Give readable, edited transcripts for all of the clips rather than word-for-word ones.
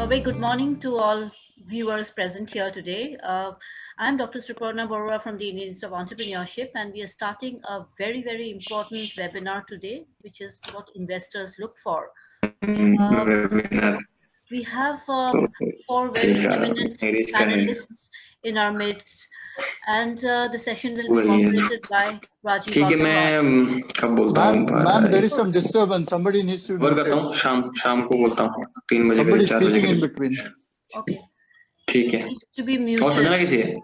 A very good morning to all viewers present here today. I'm Dr. Sriparna Barua from the Indian Institute of Entrepreneurship, and we are starting a very, very important webinar today, which is what investors look for. webinar. We have तो four very ठीक है eminent मेरी का है panelists in our midst, and the session will be वही moderated by Rajiv ठीक है Agarwal. मैं कब बोलता हूँ Ma'am, there is some disturbance. Somebody needs to be और करता muted. हूँ शाम को बोलता हूँ 3 बजे Somebody करीब 4 speaking बजे in करीब between. Okay. ठीक है To be और muted. सुनना किसी है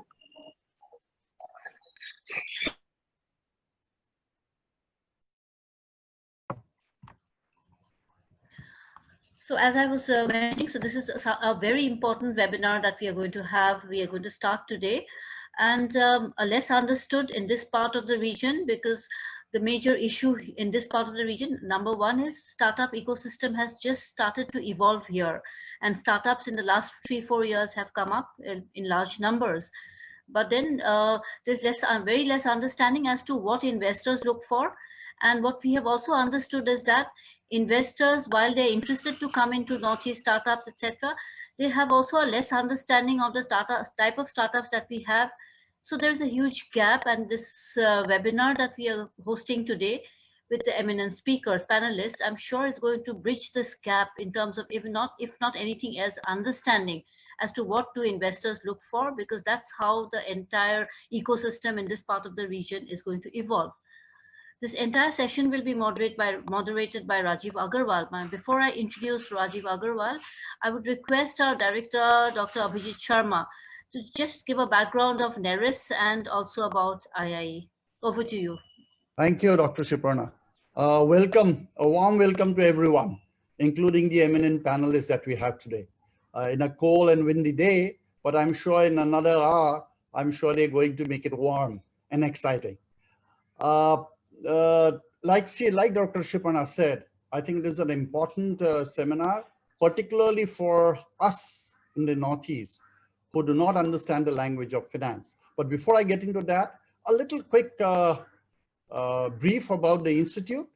So as I was mentioning, so this is a very important webinar that we are going to have. We are going to start today, and less understood in this part of the region, because the major issue in this part of the region, number one, is startup ecosystem has just started to evolve here, and startups in the last 3-4 years have come up in large numbers. But then there's very less understanding as to what investors look for. And what we have also understood is that investors, while they're interested to come into Northeast startups, etc., they have also a less understanding of the type of startups that we have. So there's a huge gap, and this webinar that we are hosting today with the eminent speakers, panelists, I'm sure is going to bridge this gap in terms of, if not anything else, understanding as to what do investors look for, because that's how the entire ecosystem in this part of the region is going to evolve. This entire session will be moderated by Rajiv Agarwal. Before I introduce Rajiv Agarwal, I would request our director, Dr. Abhijit Sharma, to just give a background of NERIS and also about IIE. Over to you. Thank you, Dr. Sriparna. Welcome, a warm welcome to everyone, including the eminent panelists that we have today. In a cold and windy day, but I'm sure in another hour, I'm sure they're going to make it warm and exciting. Like Dr. Sriparna said, I think it is an important seminar, particularly for us in the Northeast who do not understand the language of finance. But before I get into that, a little quick brief about the Institute.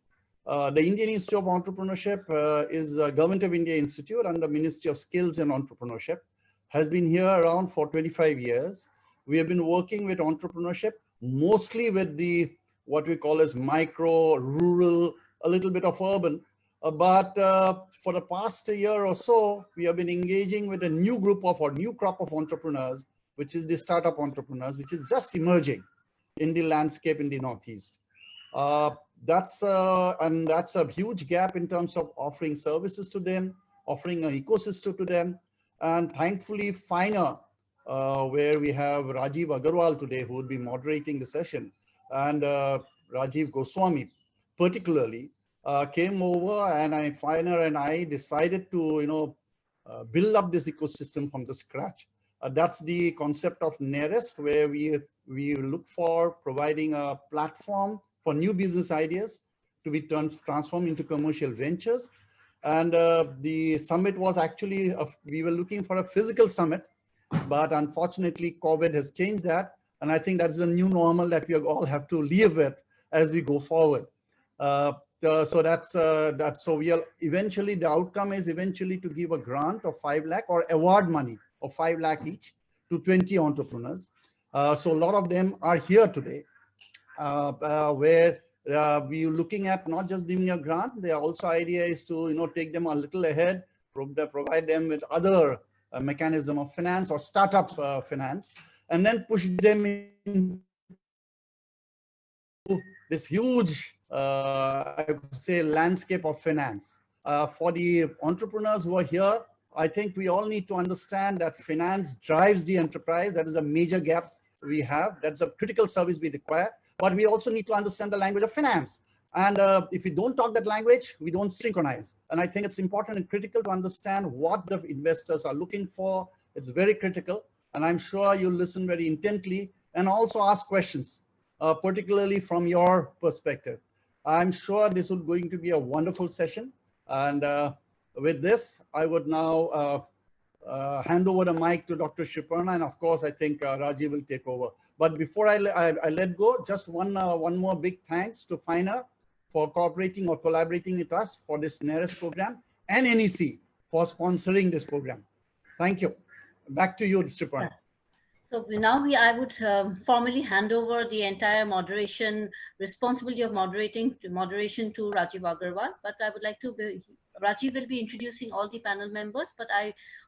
The Indian Institute of Entrepreneurship is a Government of India Institute under Ministry of Skills and Entrepreneurship, has been here around for 25 years. We have been working with entrepreneurship, mostly with the what we call as micro, rural, a little bit of urban. But for the past year or so, we have been engaging with a new group of or new crop of entrepreneurs, which is the startup entrepreneurs, which is just emerging in the landscape in the Northeast. That's a huge gap in terms of offering services to them, offering an ecosystem to them. And thankfully, FINA, where we have Rajiv Agarwal today, who will be moderating the session, and Rajiv Goswami particularly came over, and FINA and I decided to build up this ecosystem from the scratch. That's the concept of NERIST, where we look for providing a platform for new business ideas to be transformed into commercial ventures. And the summit was actually, we were looking for a physical summit, but unfortunately COVID has changed that. And I think that's the new normal that we all have to live with as we go forward. So we are eventually, the outcome is eventually to give a grant of 5 lakh or award money of 5 lakh each to 20 entrepreneurs. So a lot of them are here today, where we're looking at not just giving a grant. The also idea is to take them a little ahead, provide them with other mechanism of finance or startup finance, and then push them into this huge, I would say, landscape of finance. For the entrepreneurs who are here, I think we all need to understand that finance drives the enterprise. That is a major gap we have. That's a critical service we require. But we also need to understand the language of finance. And if we don't talk that language, we don't synchronize. And I think it's important and critical to understand what the investors are looking for. It's very critical. And I'm sure you'll listen very intently and also ask questions, particularly from your perspective. I'm sure this is going to be a wonderful session. And with this, I would now hand over the mic to Dr. Sriparna, and of course, I think Rajiv will take over. But before I let go, just one more big thanks to FINA for cooperating or collaborating with us for this NERIS program, and NEC for sponsoring this program. Thank you. Back to you, Sriparna. So I would formally hand over the entire responsibility of moderation to Rajiv Agarwal. But I would like to Rajiv will be introducing all the panel members, but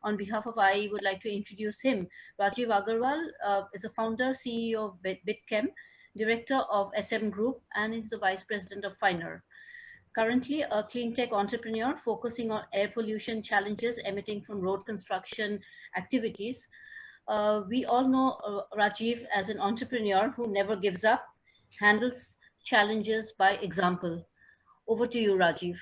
on behalf of IE, would like to introduce him. Rajiv Agarwal is a founder, CEO of Bitchem, director of SM Group, and is the vice president of Finer. Currently a clean tech entrepreneur focusing on air pollution challenges emitting from road construction activities. We all know Rajiv as an entrepreneur who never gives up, handles challenges by example. Over to you, Rajiv.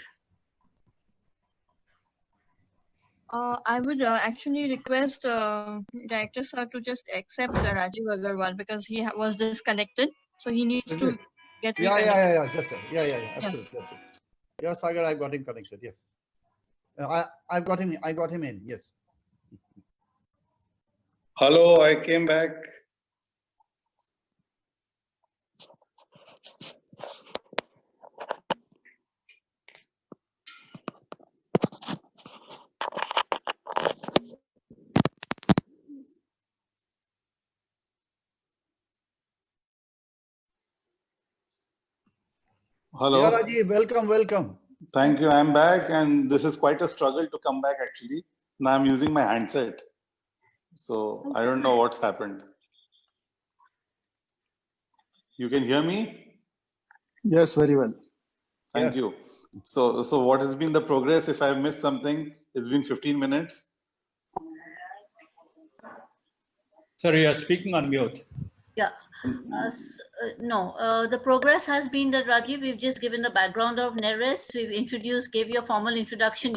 I would actually request Director Sir to just accept Rajiv Agarwal because he was disconnected. So he needs to get reconnected. Yeah. Absolutely. Yeah, Sagar, I've got him connected. Yes. I got him in. Yes. Hello, I came back. Hello. Yeah, Rajiv, welcome. Thank you. I'm back, and this is quite a struggle to come back actually. Now I'm using my handset. So I don't know what's happened. You can hear me? Yes, very well. Thank you. So what has been the progress? If I've missed something, it's been 15 minutes. Sorry, you're speaking on mute. Yeah. No, the progress has been that, Rajiv, we've just given the background of Neres. We've gave you your formal introduction.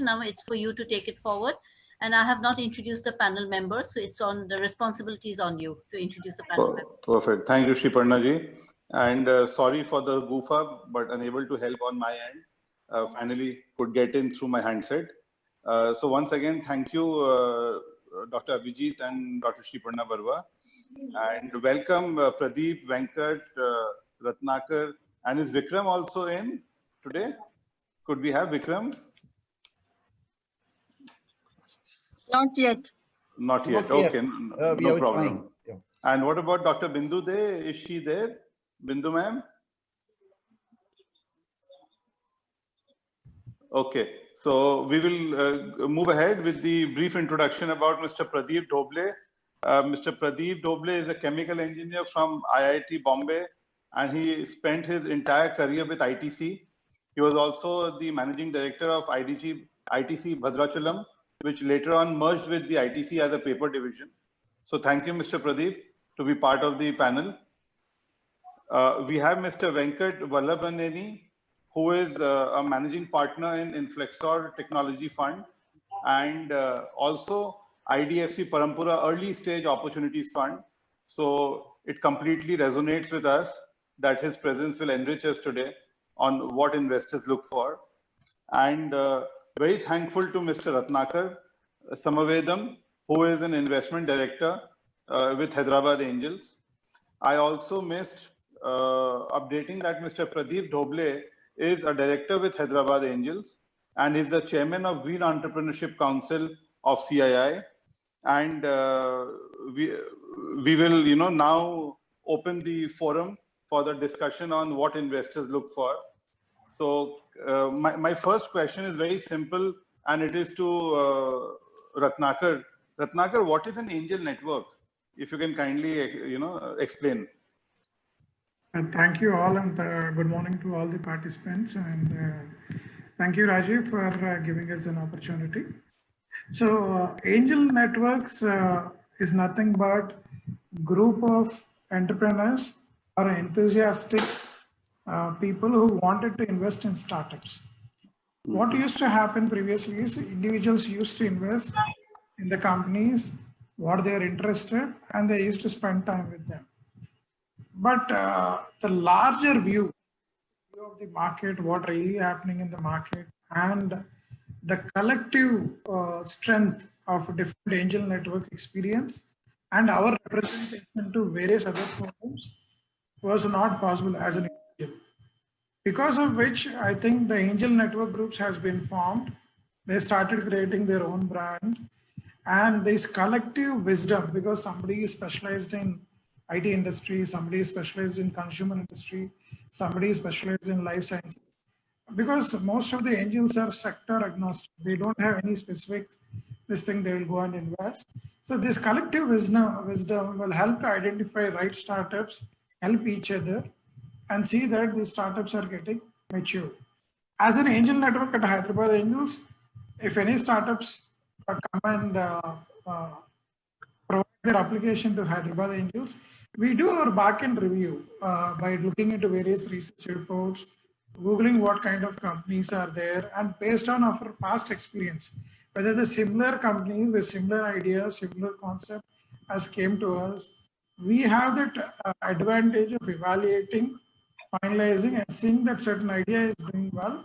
Now it's for you to take it forward. And I have not introduced the panel members, so it's on the responsibilities on you to introduce the panel members. Perfect. Thank you, Sriparna ji. And sorry for the goof up, but unable to help on my end. Finally could get in through my handset. So once again, thank you, Dr. Abhijit and Dr. Sriparna Barua. And welcome Pradeep, Venkat, Ratnakar, and is Vikram also in today? Could we have Vikram? Not yet. Not yet. Okay, no problem. Yeah. And what about Dr. Bindu De? Is she there? Bindu ma'am? Okay, so we will move ahead with the brief introduction about Mr. Pradeep Doble. Mr. Pradeep Doble is a chemical engineer from IIT Bombay, and he spent his entire career with ITC. He was also the managing director of ITC Bhadrachalam, which later on merged with the ITC as a paper division. So thank you, Mr. Pradeep, to be part of the panel. We have Mr. Venkat Vallabhaneni, who is a managing partner in Inflexor Technology Fund, and also IDFC Parampura Early Stage Opportunities Fund. So it completely resonates with us that his presence will enrich us today on what investors look for. And very thankful to Mr. Ratnakar Samavedam, who is an investment director with Hyderabad Angels. I also missed updating that Mr. Pradeep Doble is a director with Hyderabad Angels and is the chairman of Green Entrepreneurship Council of CII. And we will, now open the forum for the discussion on what investors look for. So my first question is very simple, and it is to Ratnakar. Ratnakar, what is an angel network? If you can kindly, explain. Thank you all, and good morning to all the participants. And thank you, Rajiv, for giving us an opportunity. So angel networks is nothing but group of entrepreneurs or enthusiastic people who wanted to invest in startups. What used to happen previously is individuals used to invest in the companies, what they are interested, and they used to spend time with them. But the larger view of the market, what really happening in the market, and the collective strength of different angel network experience and our representation to various other forums was not possible as an individual. Because of which, I think the angel network groups has been formed. They started creating their own brand. And this collective wisdom, because somebody is specialized in IT industry, somebody is specialized in consumer industry, somebody is specialized in life sciences. Because most of the angels are sector agnostic. They don't have any specific this thing they will go and invest. So this collective wisdom will help to identify right startups, help each other, and see that these startups are getting mature. As an angel network at Hyderabad Angels, if any startups come and provide their application to Hyderabad Angels, we do our back-end review by looking into various research reports, Googling what kind of companies are there, and based on our past experience, whether the similar companies with similar ideas, similar concept has came to us, we have that advantage of evaluating, finalizing, and seeing that certain idea is doing well,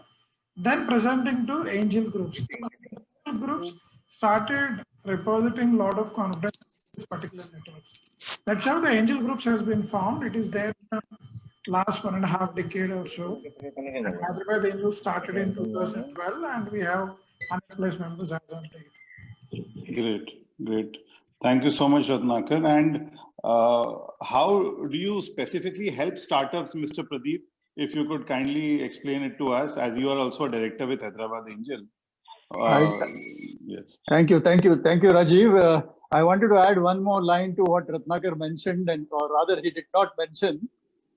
then presenting to angel groups. Angel groups started repositing a lot of confidence in this particular networks. That's how the angel groups has been formed. It is there last 1.5 decade or so. Hyderabad Angels started in 2012, and we have 100+ members as on date. Great. Thank you so much, Ratnakar. And how do you specifically help startups, Mr. Pradeep? If you could kindly explain it to us, as you are also a director with Hyderabad Angel. Yes. Thank you, Rajiv. I wanted to add one more line to what Ratnakar mentioned, or rather he did not mention.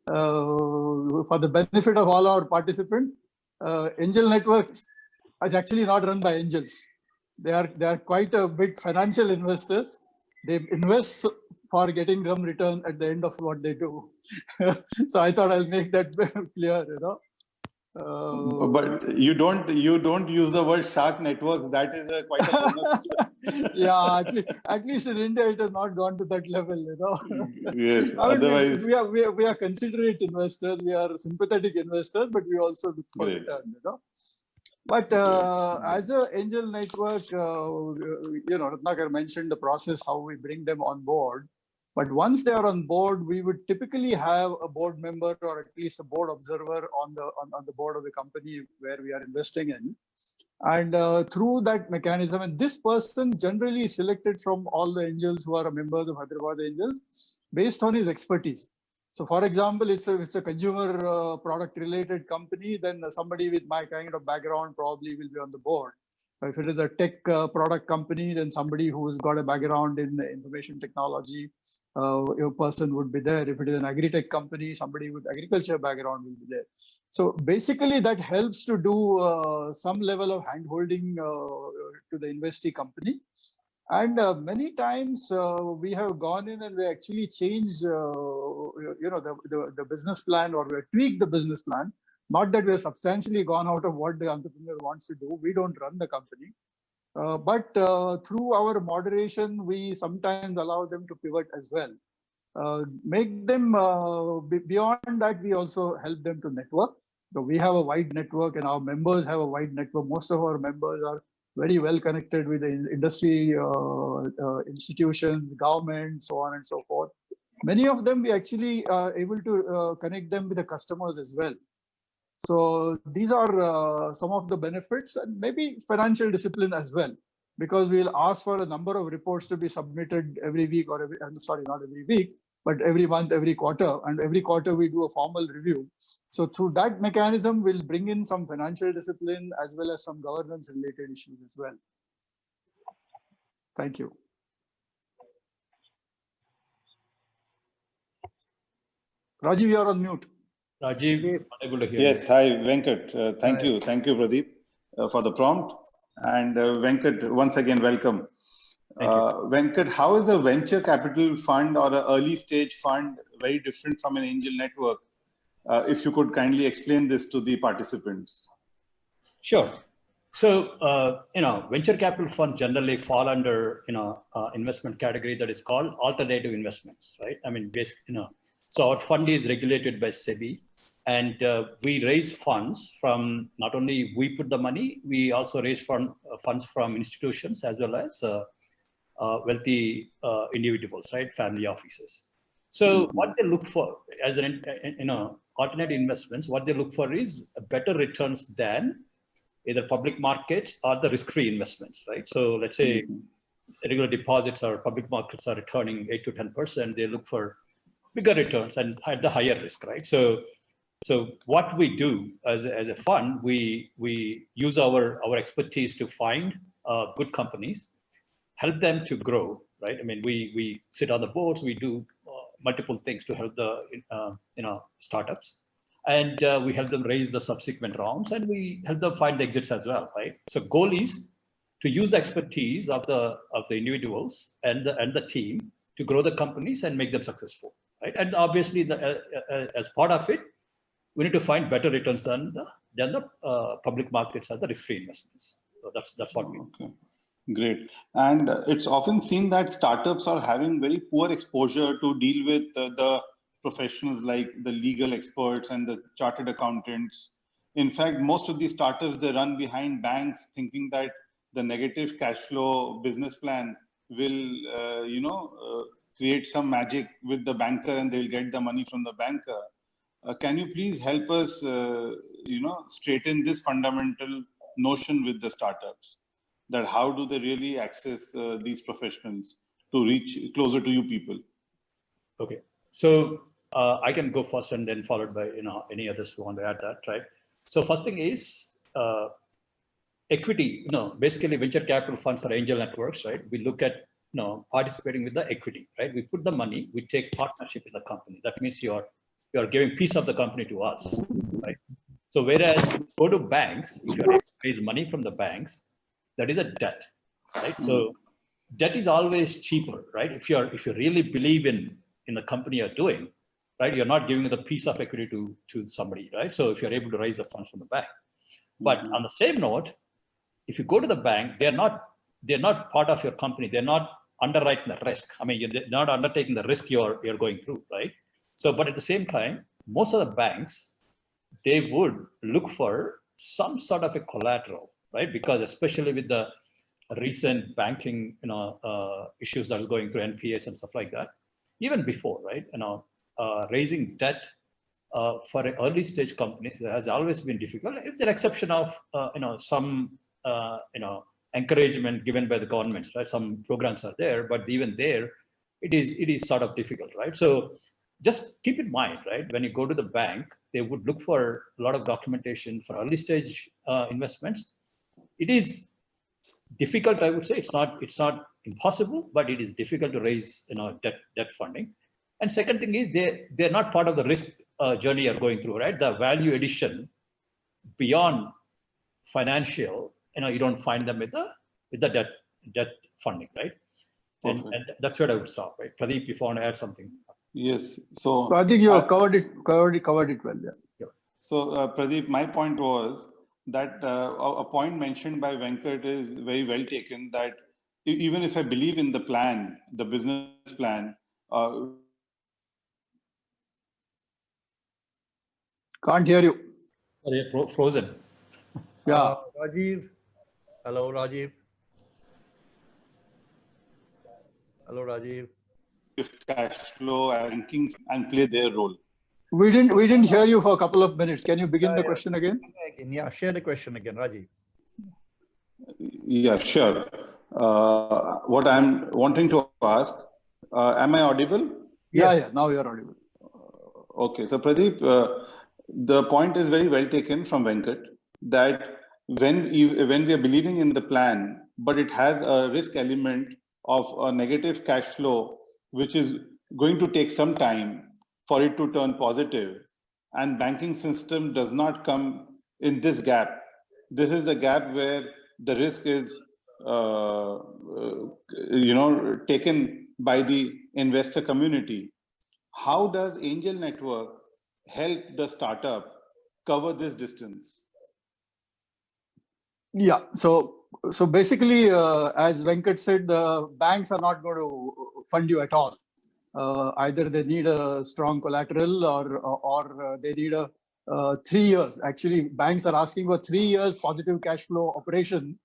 For the benefit of all our participants, Angel Networks is actually not run by angels. They are quite a bit financial investors. They invest for getting some return at the end of what they do. So I thought I'll make that clear. But you don't use the word shark networks. That is quite a bonus. Yeah, at least in India it has not gone to that level. Yes. I mean, Otherwise, we are considerate investors. We are sympathetic investors, but we also look for return. But as an angel network, Ratnakar mentioned the process, how we bring them on board. But once they are on board, we would typically have a board member or at least a board observer on the board of the company where we are investing in. And through that mechanism, and this person generally is selected from all the angels who are members of Hyderabad Angels based on his expertise. So for example, it's a consumer product related company, then somebody with my kind of background probably will be on the board. If it is a tech product company, then somebody who's got a background in information technology, a person would be there. If it is an agri-tech company, somebody with agriculture background will be there. So basically that helps to do some level of hand-holding to the investee company. And many times we have gone in and we actually changed, the business plan, or we have tweaked the business plan. Not that we have substantially gone out of what the entrepreneur wants to do. We don't run the company. But through our moderation, we sometimes allow them to pivot as well. Make them, beyond that, we also help them to network. So we have a wide network and our members have a wide network. Most of our members are very well connected with the industry, institutions, government, so on and so forth. Many of them, we actually are able to connect them with the customers as well. So these are some of the benefits, and maybe financial discipline as well, because we'll ask for a number of reports to be submitted every week, or not every week, but every month, every quarter, and every quarter we do a formal review. So through that mechanism, we'll bring in some financial discipline as well as some governance related issues as well. Thank you. Rajiv, you are on mute. Rajiv, unable to hear. Yes, hi, Venkat. Thank you, Pradeep, for the prompt. And Venkat, once again, welcome. Venkat, how is a venture capital fund or an early stage fund very different from an angel network? If you could kindly explain this to the participants. Sure. So, venture capital funds generally fall under, investment category that is called alternative investments, right? I mean, so our fund is regulated by SEBI, and we raise funds from, not only we put the money, we also raise funds from institutions as well as wealthy individuals, right? Family offices. So what they look for as an, alternative investments, what they look for is better returns than either public markets or the risk-free investments, right? So let's say regular deposits or public markets are returning 8 to 10%, they look for bigger returns and at the higher risk, right? So what we do as a fund, we use our expertise to find good companies, help them to grow, right? I mean, we sit on the boards, we do multiple things to help the startups, and we help them raise the subsequent rounds, and we help them find the exits as well, right? So goal is to use the expertise of the individuals and the team to grow the companies and make them successful, right? And obviously, as part of it, we need to find better returns than the public markets or the risk-free investments. So that's what we do. Okay. Great. And it's often seen that startups are having very poor exposure to deal with the professionals like the legal experts and the chartered accountants. In fact, most of these startups, they run behind banks thinking that the negative cash flow business plan will, create some magic with the banker and they'll get the money from the banker. Can you please help us, straighten this fundamental notion with the startups? That how do they really access these professionals to reach closer to you people? Okay, so I can go first and then followed by any others who want to add that, right? So first thing is equity. Basically venture capital funds are angel networks, right? We look at participating with the equity, right? We put the money, we take partnership in the company. That means you are giving piece of the company to us, right? So whereas you go to banks, if you are able to raise money from the banks, that is a debt, right? So debt is always cheaper, right? If you really believe in the company you're doing, right? You're not giving the piece of equity to somebody, right? So if you're able to raise the funds from the bank. But on the same note, if you go to the bank, they're not part of your company. They're not underwriting the risk. I mean, you're not undertaking the risk you're going through, right? So, but at the same time, most of the banks, they would look for some sort of a collateral, right? Because especially with the recent banking, issues that's going through NPAs and stuff like that, even before, right? Raising debt for an early stage companies has always been difficult. It's an exception of, some, encouragement given by the governments, right? Some programs are there, but even there, it is sort of difficult, right? So just keep in mind, right? When you go to the bank, they would look for a lot of documentation for early stage investments. It is difficult, I would say. It's not impossible, but it is difficult to raise, debt funding. And second thing is they're not part of the risk journey you're going through, right? The value addition beyond financial, you don't find them with the debt funding, right? And that's where I would stop, right? Pradeep, if you want to add something. Yes. So I think you have covered it well. Yeah. So Pradeep, my point was that a point mentioned by Venkat is very well taken, that even if I believe in the plan, the business plan, Can't hear you. Sorry, frozen. Yeah. Rajiv. Hello, Rajiv. Hello, Rajiv. if cash flow and banking and play their role. We didn't hear you for a couple of minutes. Can you begin the question again? Yeah, share the question again, Rajiv. Yeah, sure. What I'm wanting to ask, am I audible? Yeah, now you're audible. Okay, so Pradeep, the point is very well taken from Venkat, that when we are believing in the plan, but it has a risk element of a negative cash flow, which is going to take some time for it to turn positive, and banking system does not come in this gap. This is the gap where the risk is taken by the investor community. How does Angel Network help the startup cover this distance? Yeah, so basically, as Venkat said, the banks are not going to fund you at all. Either they need a strong collateral or they need a 3 years. Actually, banks are asking for 3 years positive cash flow operation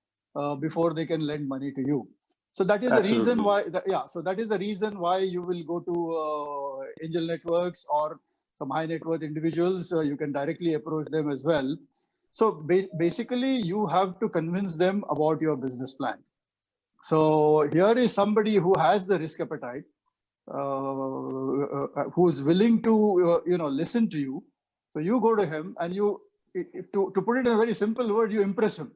before they can lend money to you. So that is the reason why. So that is the reason why you will go to angel networks or some high net worth individuals. You can directly approach them as well. So basically, you have to convince them about your business plan. So here is somebody who has the risk appetite, who is willing to listen to you. So you go to him and you, to put it in a very simple word, you impress him.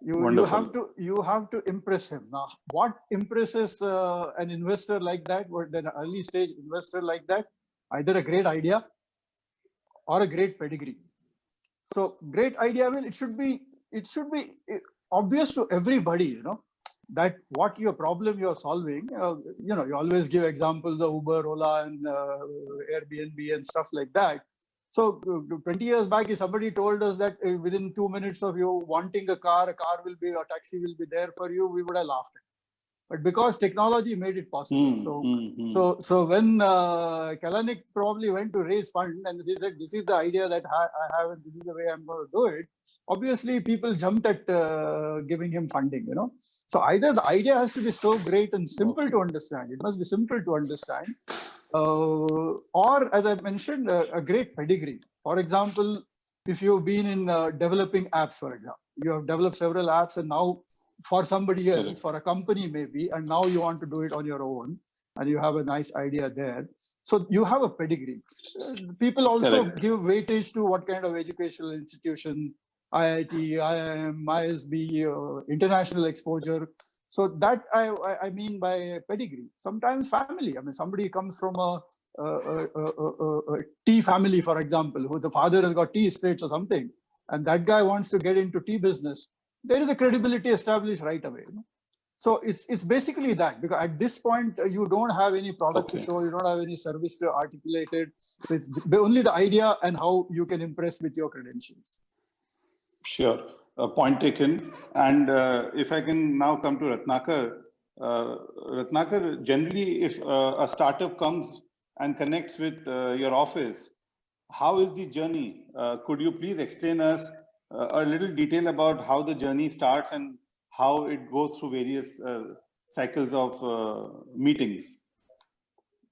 You have to impress him. Now, what impresses an investor like that, or an early stage investor like that? Either a great idea or a great pedigree. So great idea, well, it should be obvious to everybody, that what your problem you're solving. You always give examples of Uber, Ola, and Airbnb and stuff like that. So 20 years back, if somebody told us that within 2 minutes of you wanting a car will be, or taxi will be there for you, we would have laughed. But because technology made it possible. So when Kalanick probably went to raise funds and he said, this is the idea that I have and this is the way I'm going to do it, obviously people jumped at giving him funding, So either the idea has to be so great and simple to understand. It must be simple to understand. Or as I mentioned, a great pedigree. For example, if you've been in developing apps, for example, you have developed several apps and now for somebody else, for a company maybe, and now you want to do it on your own and you have a nice idea there. So you have a pedigree. People also give weightage to what kind of educational institution, IIT, IIM, ISB, international exposure. So that I mean by pedigree. Sometimes family. I mean, somebody comes from a tea family, for example, who the father has got tea estates or something, and that guy wants to get into tea business. There is a credibility established right away. So it's basically that, because at this point you don't have any product to show, you don't have any service to articulate it. So it's only the idea and how you can impress with your credentials. Sure. Point taken. And if I can now come to Ratnakar. Ratnakar, generally, if a startup comes and connects with your office, how is the journey? Could you please explain us a little detail about how the journey starts and how it goes through various cycles of meetings?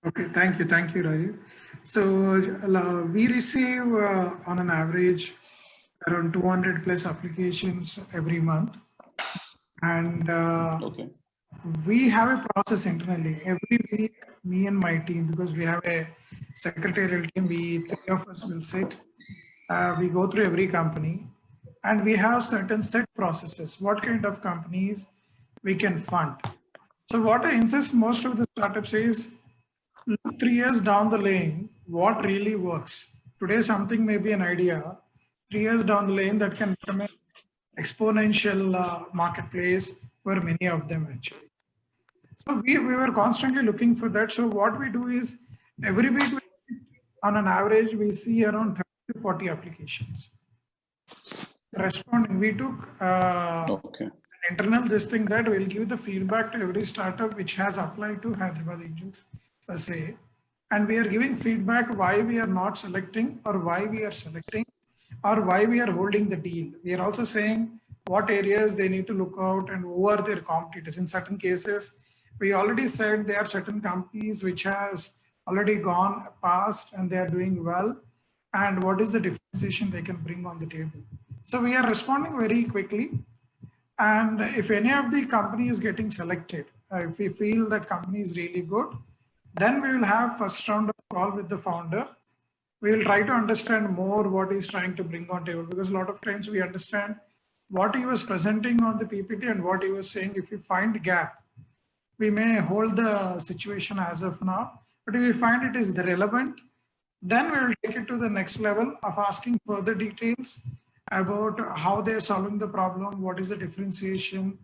Okay, thank you, Rajiv. So we receive on an average around 200 plus applications every month, and we have a process internally. Every week, me and my team, because we have a secretarial team, three of us will sit. We go through every company, and we have certain set processes. What kind of companies we can fund? So what I insist most of the startups is, 3 years down the lane, what really works? Today, something may be an idea. 3 years down the lane, that can become an exponential marketplace for many of them actually. So we were constantly looking for that. So what we do is, every week on an average, we see around 30 to 40 applications. Responding, we took an internal thing that will give the feedback to every startup which has applied to Hyderabad Angels per se. And we are giving feedback why we are not selecting, or why we are selecting, or why we are holding the deal. We are also saying what areas they need to look out and who are their competitors. In certain cases, we already said there are certain companies which has already gone past and they are doing well, and what is the differentiation they can bring on the table. So we are responding very quickly. And if any of the company is getting selected, if we feel that company is really good, then we will have first round of call with the founder. We will try to understand more what he's trying to bring on table, because a lot of times we understand what he was presenting on the PPT and what he was saying. If we find gap, we may hold the situation as of now, but if we find it is relevant, then we will take it to the next level of asking further details about how they're solving the problem, what is the differentiation,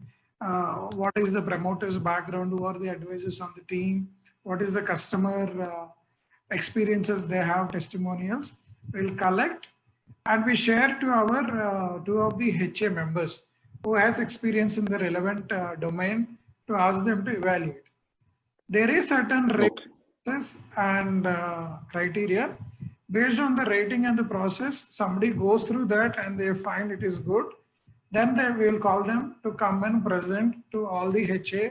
what is the promoter's background, who are the advisors on the team, what is the customer experiences they have, testimonials. We'll collect and we share to our two of the HA members who has experience in the relevant domain, to ask them to evaluate. There is certain ratings and criteria. Based on the rating and the process, somebody goes through that and they find it is good, then we will call them to come and present to all the HA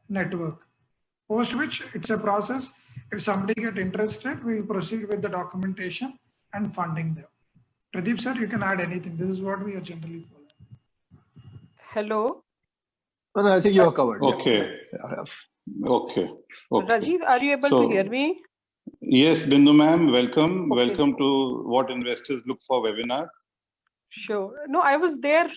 network. Post which it's a process. If somebody get interested, we will proceed with the documentation and funding them. Pradeep sir, you can add anything. This is what we are generally following. Hello. No, I think you are covered. yeah. Okay. Okay. Okay. Rajiv, are you able So- to hear me? Yes, Bindu ma'am, welcome. Okay. Welcome to What Investors Look For webinar. Sure. No, I was there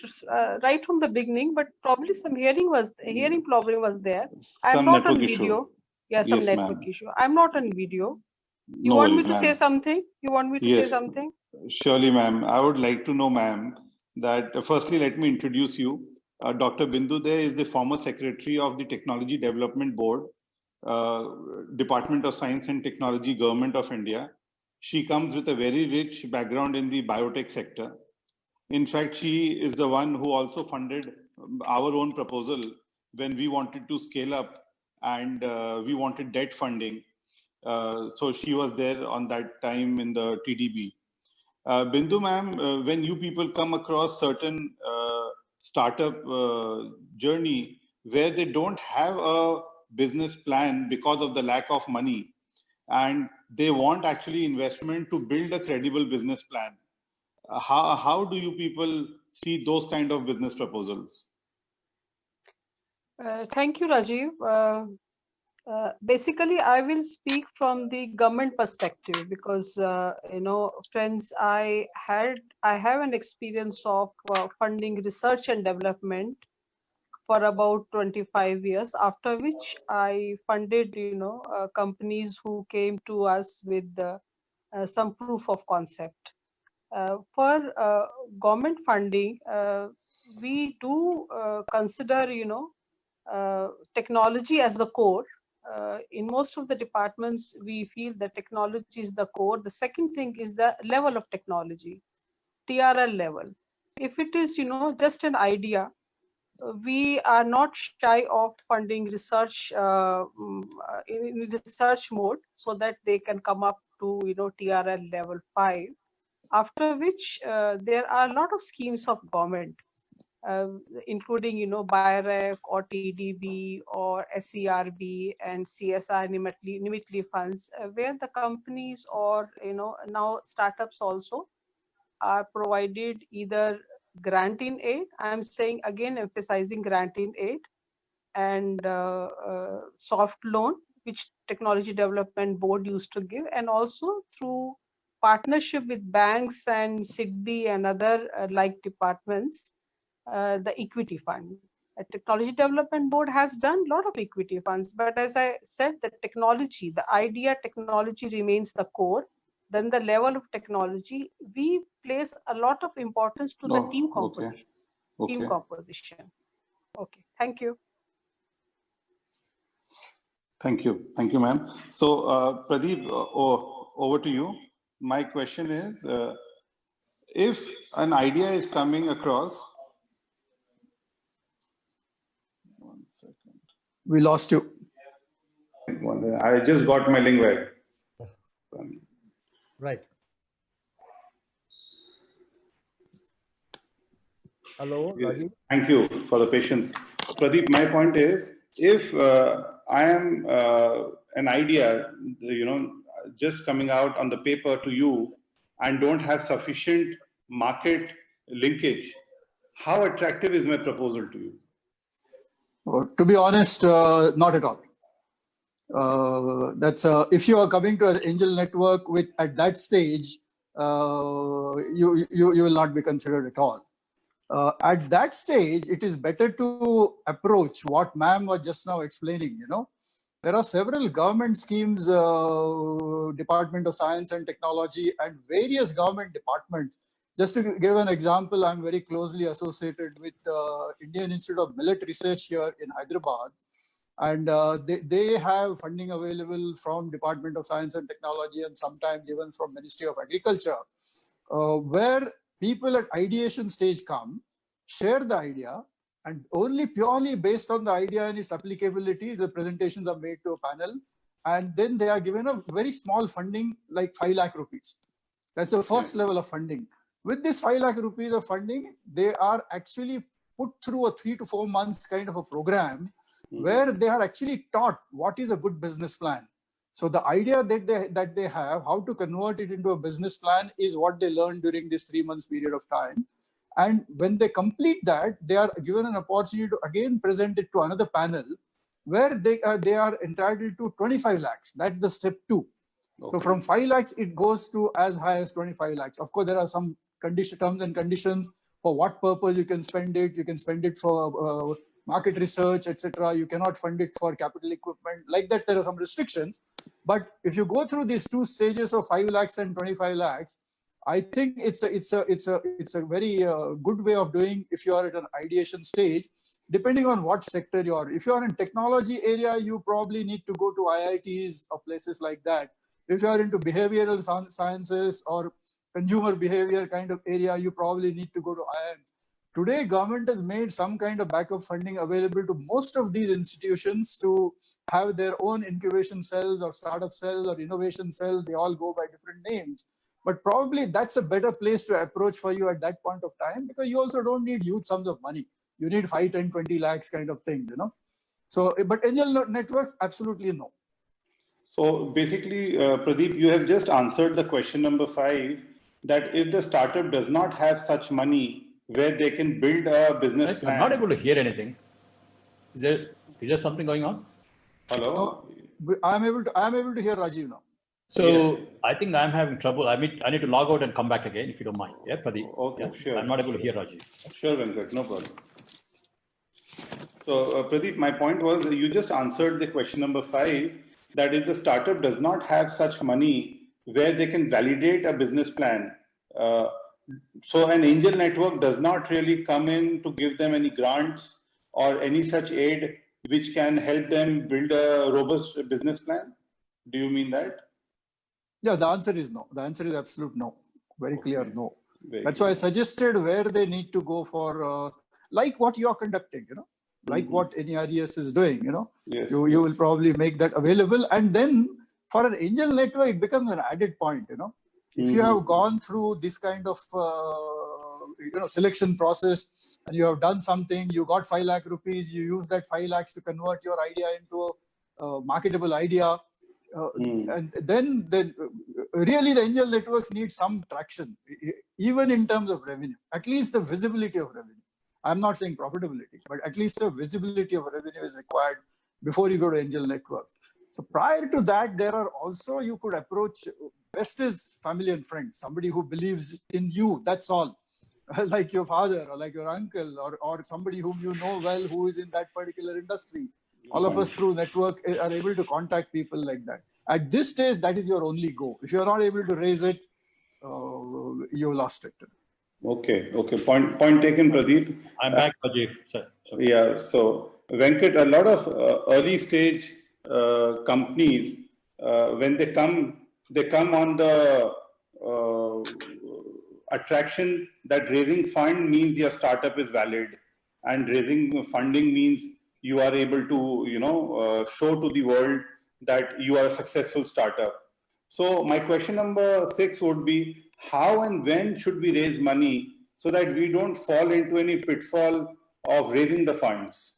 right from the beginning, but probably some hearing problem was there. I'm Some not on network issue. video. Yeah, some Yes, network ma'am. issue. I'm not on video. You No want me worries, to say ma'am. something? You want me to say Yes. something? Surely, ma'am. I would like to know, ma'am, that firstly, let me introduce you. Dr. Bindu there is the former secretary of the Technology Development Board, Department of Science and Technology, Government of India. She comes with a very rich background in the biotech sector. In fact, she is the one who also funded our own proposal when we wanted to scale up and we wanted debt funding. So she was there on that time in the TDB. Bindu ma'am, when you people come across certain startup journey where they don't have a business plan because of the lack of money, and they want actually investment to build a credible business plan, how do you people see those kind of business proposals? Thank you, Rajiv. Basically, I will speak from the government perspective because, friends, I have an experience of funding research and development for about 25 years, after which I funded, companies who came to us with some proof of concept. For government funding, we do consider, technology as the core. In most of the departments, we feel that technology is the core. The second thing is the level of technology, TRL level. If it is, just an idea, we are not shy of funding research in research mode so that they can come up to, TRL level 5. After which there are a lot of schemes of government, including, BIREF or TDB or SERB and CSR Nimitli funds, where the companies or, now startups also are provided either grant in aid. I'm saying again, emphasizing grant in aid and soft loan, which Technology Development Board used to give, and also through partnership with banks and SIDBI and other like departments, the equity fund. Technology Development Board has done a lot of equity funds, but as I said, the technology, the idea technology remains the core. Then the level of technology, we place a lot of importance to the team composition. Okay. Team composition. Okay, thank you. Thank you. Thank you, ma'am. So, Pradeep, over to you. My question is, if an idea is coming across, one second. We lost you. I just got my link back. Right. Hello, Yes. Rajiv. Thank you for the patience. Pradeep, my point is, if I am an idea, just coming out on the paper to you and don't have sufficient market linkage, how attractive is my proposal to you? To be honest, not at all. That's if you are coming to an angel network with at that stage, you will not be considered at all. At that stage, it is better to approach what ma'am was just now explaining. There are several government schemes, Department of Science and Technology, and various government departments. Just to give an example, I'm very closely associated with Indian Institute of Millet Research here in Hyderabad. And they have funding available from Department of Science and Technology and sometimes even from Ministry of Agriculture, where people at ideation stage come, share the idea, and only purely based on the idea and its applicability, the presentations are made to a panel, and then they are given a very small funding, like 5 lakh rupees. That's the first level of funding. With this 5 lakh rupees of funding, they are actually put through a 3 to 4 months kind of a program where they are actually taught what is a good business plan. So the idea that they have, how to convert it into a business plan, is what they learn during this 3 months period of time. And when they complete that, they are given an opportunity to again present it to another panel where they are entitled to 25 lakhs. That's the step 2. So from 5 lakhs, it goes to as high as 25 lakhs. Of course, there are some terms and conditions for what purpose you can spend it. You can spend it for market research, etc. You cannot fund it for capital equipment. Like that, there are some restrictions. But if you go through these 2 stages of 5 lakhs and 25 lakhs, I think it's a very good way of doing if you are at an ideation stage, depending on what sector you are. If you are in technology area, you probably need to go to IITs or places like that. If you are into behavioral sciences or consumer behavior kind of area, you probably need to go to IIMs. Today, government has made some kind of backup funding available to most of these institutions to have their own incubation cells or startup cells or innovation cells. They all go by different names. But probably that's a better place to approach for you at that point of time, because you also don't need huge sums of money. You need 5, 10, 20 lakhs kind of thing, you know. So, but angel networks, absolutely no. So basically, Pradeep, you have just answered the question number 5, that if the startup does not have such money where they can build a business plan. I'm not able to hear anything. Is there something going on? Hello? I'm able to hear Rajiv now. So Yes. I think I'm having trouble. I need to log out and come back again, if you don't mind. Yeah, Pradeep. Okay, Yeah? sure. I'm not able to hear Rajiv. Sure, Venkat, no problem. So Pradeep, my point was you just answered the question number 5, that if the startup does not have such money where they can validate a business plan, so an angel network does not really come in to give them any grants or any such aid which can help them build a robust business plan. Do you mean that? Yeah, the answer is no. The answer is absolute no. Very clear no. Very That's why I suggested where they need to go for, like what you are conducting, you know, like what NERES is doing, you know. Yes. You will probably make that available. And then for an angel network, it becomes an added point, you know. If you have gone through this kind of selection process and you have done something, you got 5 lakh rupees, you use that 5 lakhs to convert your idea into a marketable idea. And then really the angel networks need some traction, even in terms of revenue, at least the visibility of revenue. I'm not saying profitability, but at least the visibility of revenue is required before you go to angel networks. So prior to that, there are also, you could approach, best is family and friends, somebody who believes in you, that's all. Like your father or like your uncle or somebody whom you know well who is in that particular industry. All of us through network are able to contact people like that. At this stage, that is your only go. If you're not able to raise it, you lost it. Okay. Point taken, Pradeep. I'm back, Rajiv. Sorry. Yeah. So Venkat, a lot of early stage companies, when they come on the attraction that raising fund means your startup is valid, and raising funding means you are able to, show to the world that you are a successful startup. So my question number 6 would be, how and when should we raise money so that we don't fall into any pitfall of raising the funds?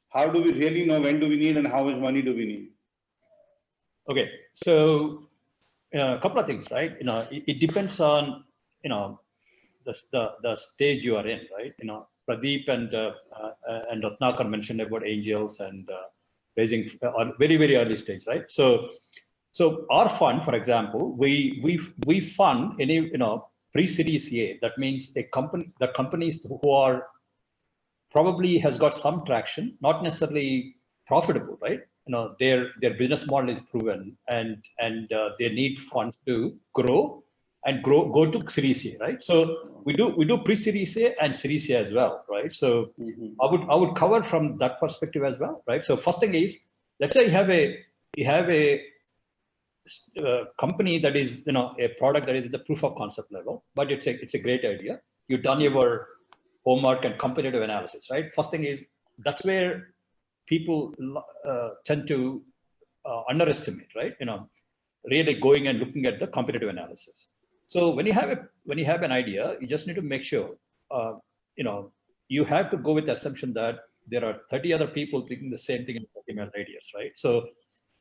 How do we really know when do we need and how much money do we need? Okay, so a couple of things, right? It depends on the stage you are in, right? Pradeep and Ratnakar mentioned about angels and raising or very, very early stage, right? So our fund, for example, we fund any pre-series A. That means the companies who are probably has got some traction, not necessarily profitable, right? Their business model is proven and they need funds to grow and go to Series A, right? So we do pre-Series A and Series A as well, right? So I would cover from that perspective as well, right? So first thing is, let's say you have a company that is a product that is at the proof of concept level, but it's a great idea. You've done your homework and competitive analysis, right? First thing is, that's where people tend to underestimate, right? Really going and looking at the competitive analysis. So when you have an idea, you just need to make sure, you have to go with the assumption that there are 30 other people thinking the same thing in 30-mile radius, right? So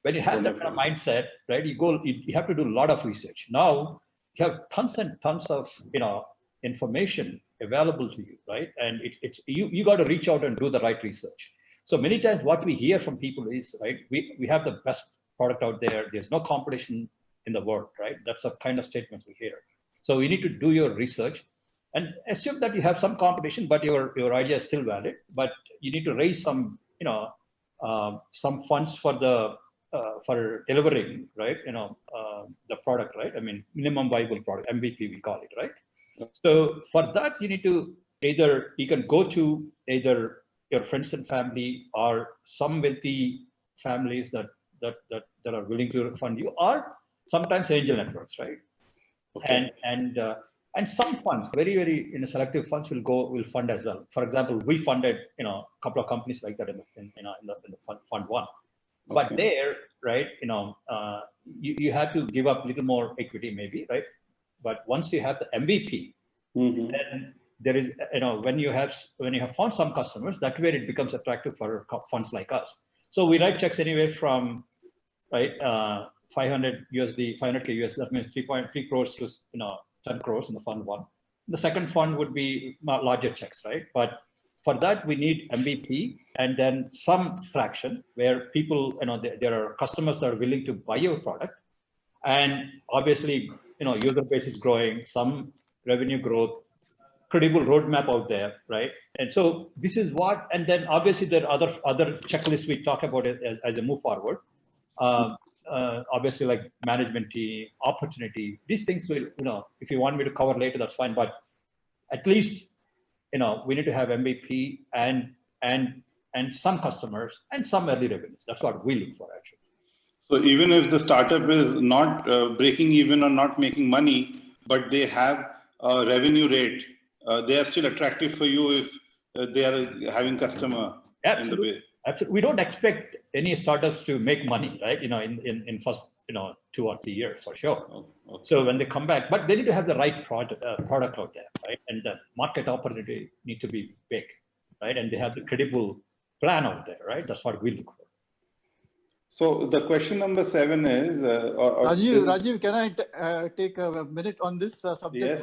when you have that kind of mindset, right, you have to do a lot of research. Now you have tons and tons of information available to you, right? And it's you got to reach out and do the right research. So many times what we hear from people is, right, we have the best product out there. There's no competition in the world, right? That's the kind of statements we hear. So you need to do your research and assume that you have some competition, but your idea is still valid. But you need to raise some, some funds for the for delivering, right? The product, right? I mean, minimum viable product, MVP we call it, right? So for that, you need to you can go to either your friends and family or some wealthy families that are willing to fund you, or sometimes angel networks, right? Okay. And some funds, very selective funds will fund as well. For example, we funded a couple of companies like that in the fund one. Okay. But there, right, you have to give up a little more equity maybe, right? But once you have the MVP, then there is, when you have found some customers, that way it becomes attractive for funds like us. So we write checks anywhere from, right, 500 USD, 500K USD, that means 3.3 crores to 10 crores in the fund one. The second fund would be larger checks, right? But for that, we need MVP and then some traction where people, there are customers that are willing to buy your product. And obviously, user base is growing, some revenue growth, credible roadmap out there, right? And so this is what, and then obviously there are other checklists we talk about it as a move forward. Obviously like management team, opportunity, these things will, if you want me to cover later, that's fine. But at least, we need to have MVP and some customers and some early revenues. That's what we look for actually. So even if the startup is not breaking even or not making money, but they have a revenue rate, they are still attractive for you if they are having customer. Absolutely. In the base. Absolutely. We don't expect any startups to make money, right? In first 2 or 3 years for sure. Okay. So when they come back, but they need to have the right product out there, right? And the market opportunity need to be big, right? And they have the credible plan out there, right? That's what we look for. So the question number 7 is, Rajiv, can I take a minute on this subject? Yes.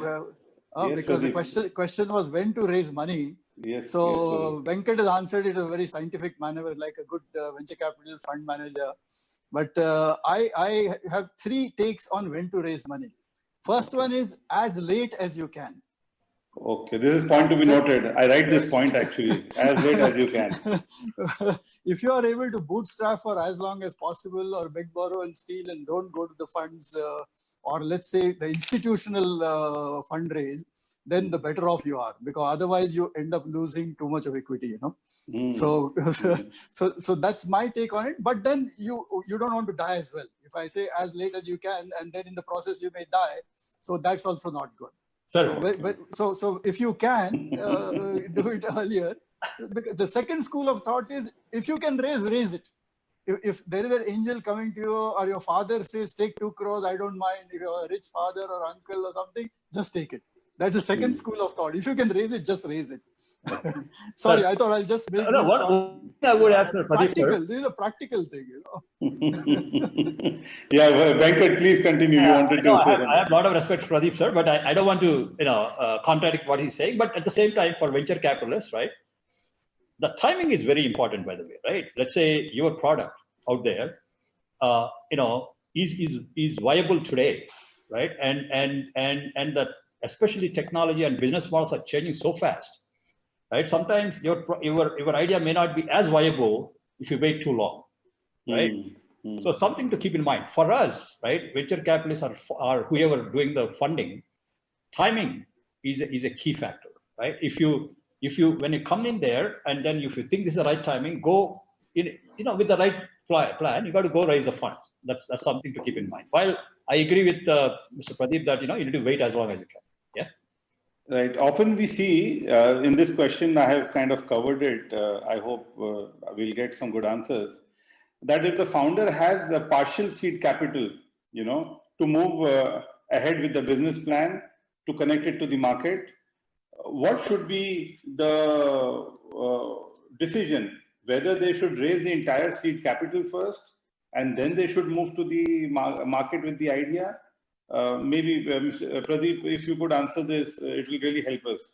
Yes, because the question was when to raise money. Yes. So yes, Venkat has answered it in a very scientific manner, like a good venture capital fund manager. But I have 3 takes on when to raise money. First one is as late as you can. Okay, this is point to be noted. I write this point actually, as late as you can. If you are able to bootstrap for as long as possible or beg, borrow and steal and don't go to the funds or let's say the institutional fundraise, then the better off you are, because otherwise you end up losing too much of equity, So that's my take on it. But then you don't want to die as well. If I say as late as you can, and then in the process you may die, so that's also not good. So if you can do it earlier, the second school of thought is if you can raise it. If there is an angel coming to you or your father says take 2 crores, I don't mind. If you're a rich father or uncle or something, just take it. That's the second school of thought. If you can raise it, just raise it. Sorry, I thought I'll just make this I would answer practical. This is a practical thing, Yeah, Venkat, please continue. You wanted to say I have a lot of respect for Pradeep, sir, but I don't want to, contradict what he's saying. But at the same time, for venture capitalists, right, the timing is very important, by the way, right? Let's say your product out there, is viable today, right? And that especially technology and business models are changing so fast, right? Sometimes your idea may not be as viable if you wait too long, right? So something to keep in mind for us, right? Venture capitalists are whoever doing the funding, timing is a key factor, right? If you when you come in there and then if you think this is the right timing, go in, with the right plan, you got to go raise the funds. That's something to keep in mind. While I agree with Mr. Pradeep that you need to wait as long as you can. Yeah. Right. Often we see in this question, I have kind of covered it. I hope we'll get some good answers. That if the founder has the partial seed capital, to move ahead with the business plan, to connect it to the market, what should be the decision? Whether they should raise the entire seed capital first, and then they should move to the market with the idea? Maybe Pradeep, if you could answer this, it will really help us.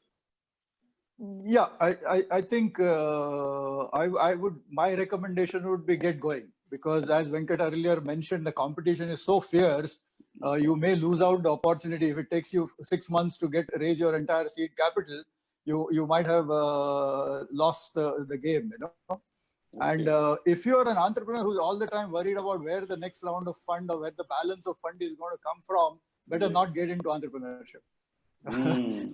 Yeah, I think I would, my recommendation would be get going, because as Venkat earlier mentioned, the competition is so fierce. You may lose out the opportunity if it takes you 6 months to raise your entire seed capital. You might have lost the game, you know. And if you're an entrepreneur who's all the time worried about where the next round of fund or where the balance of fund is going to come from, better not get into entrepreneurship.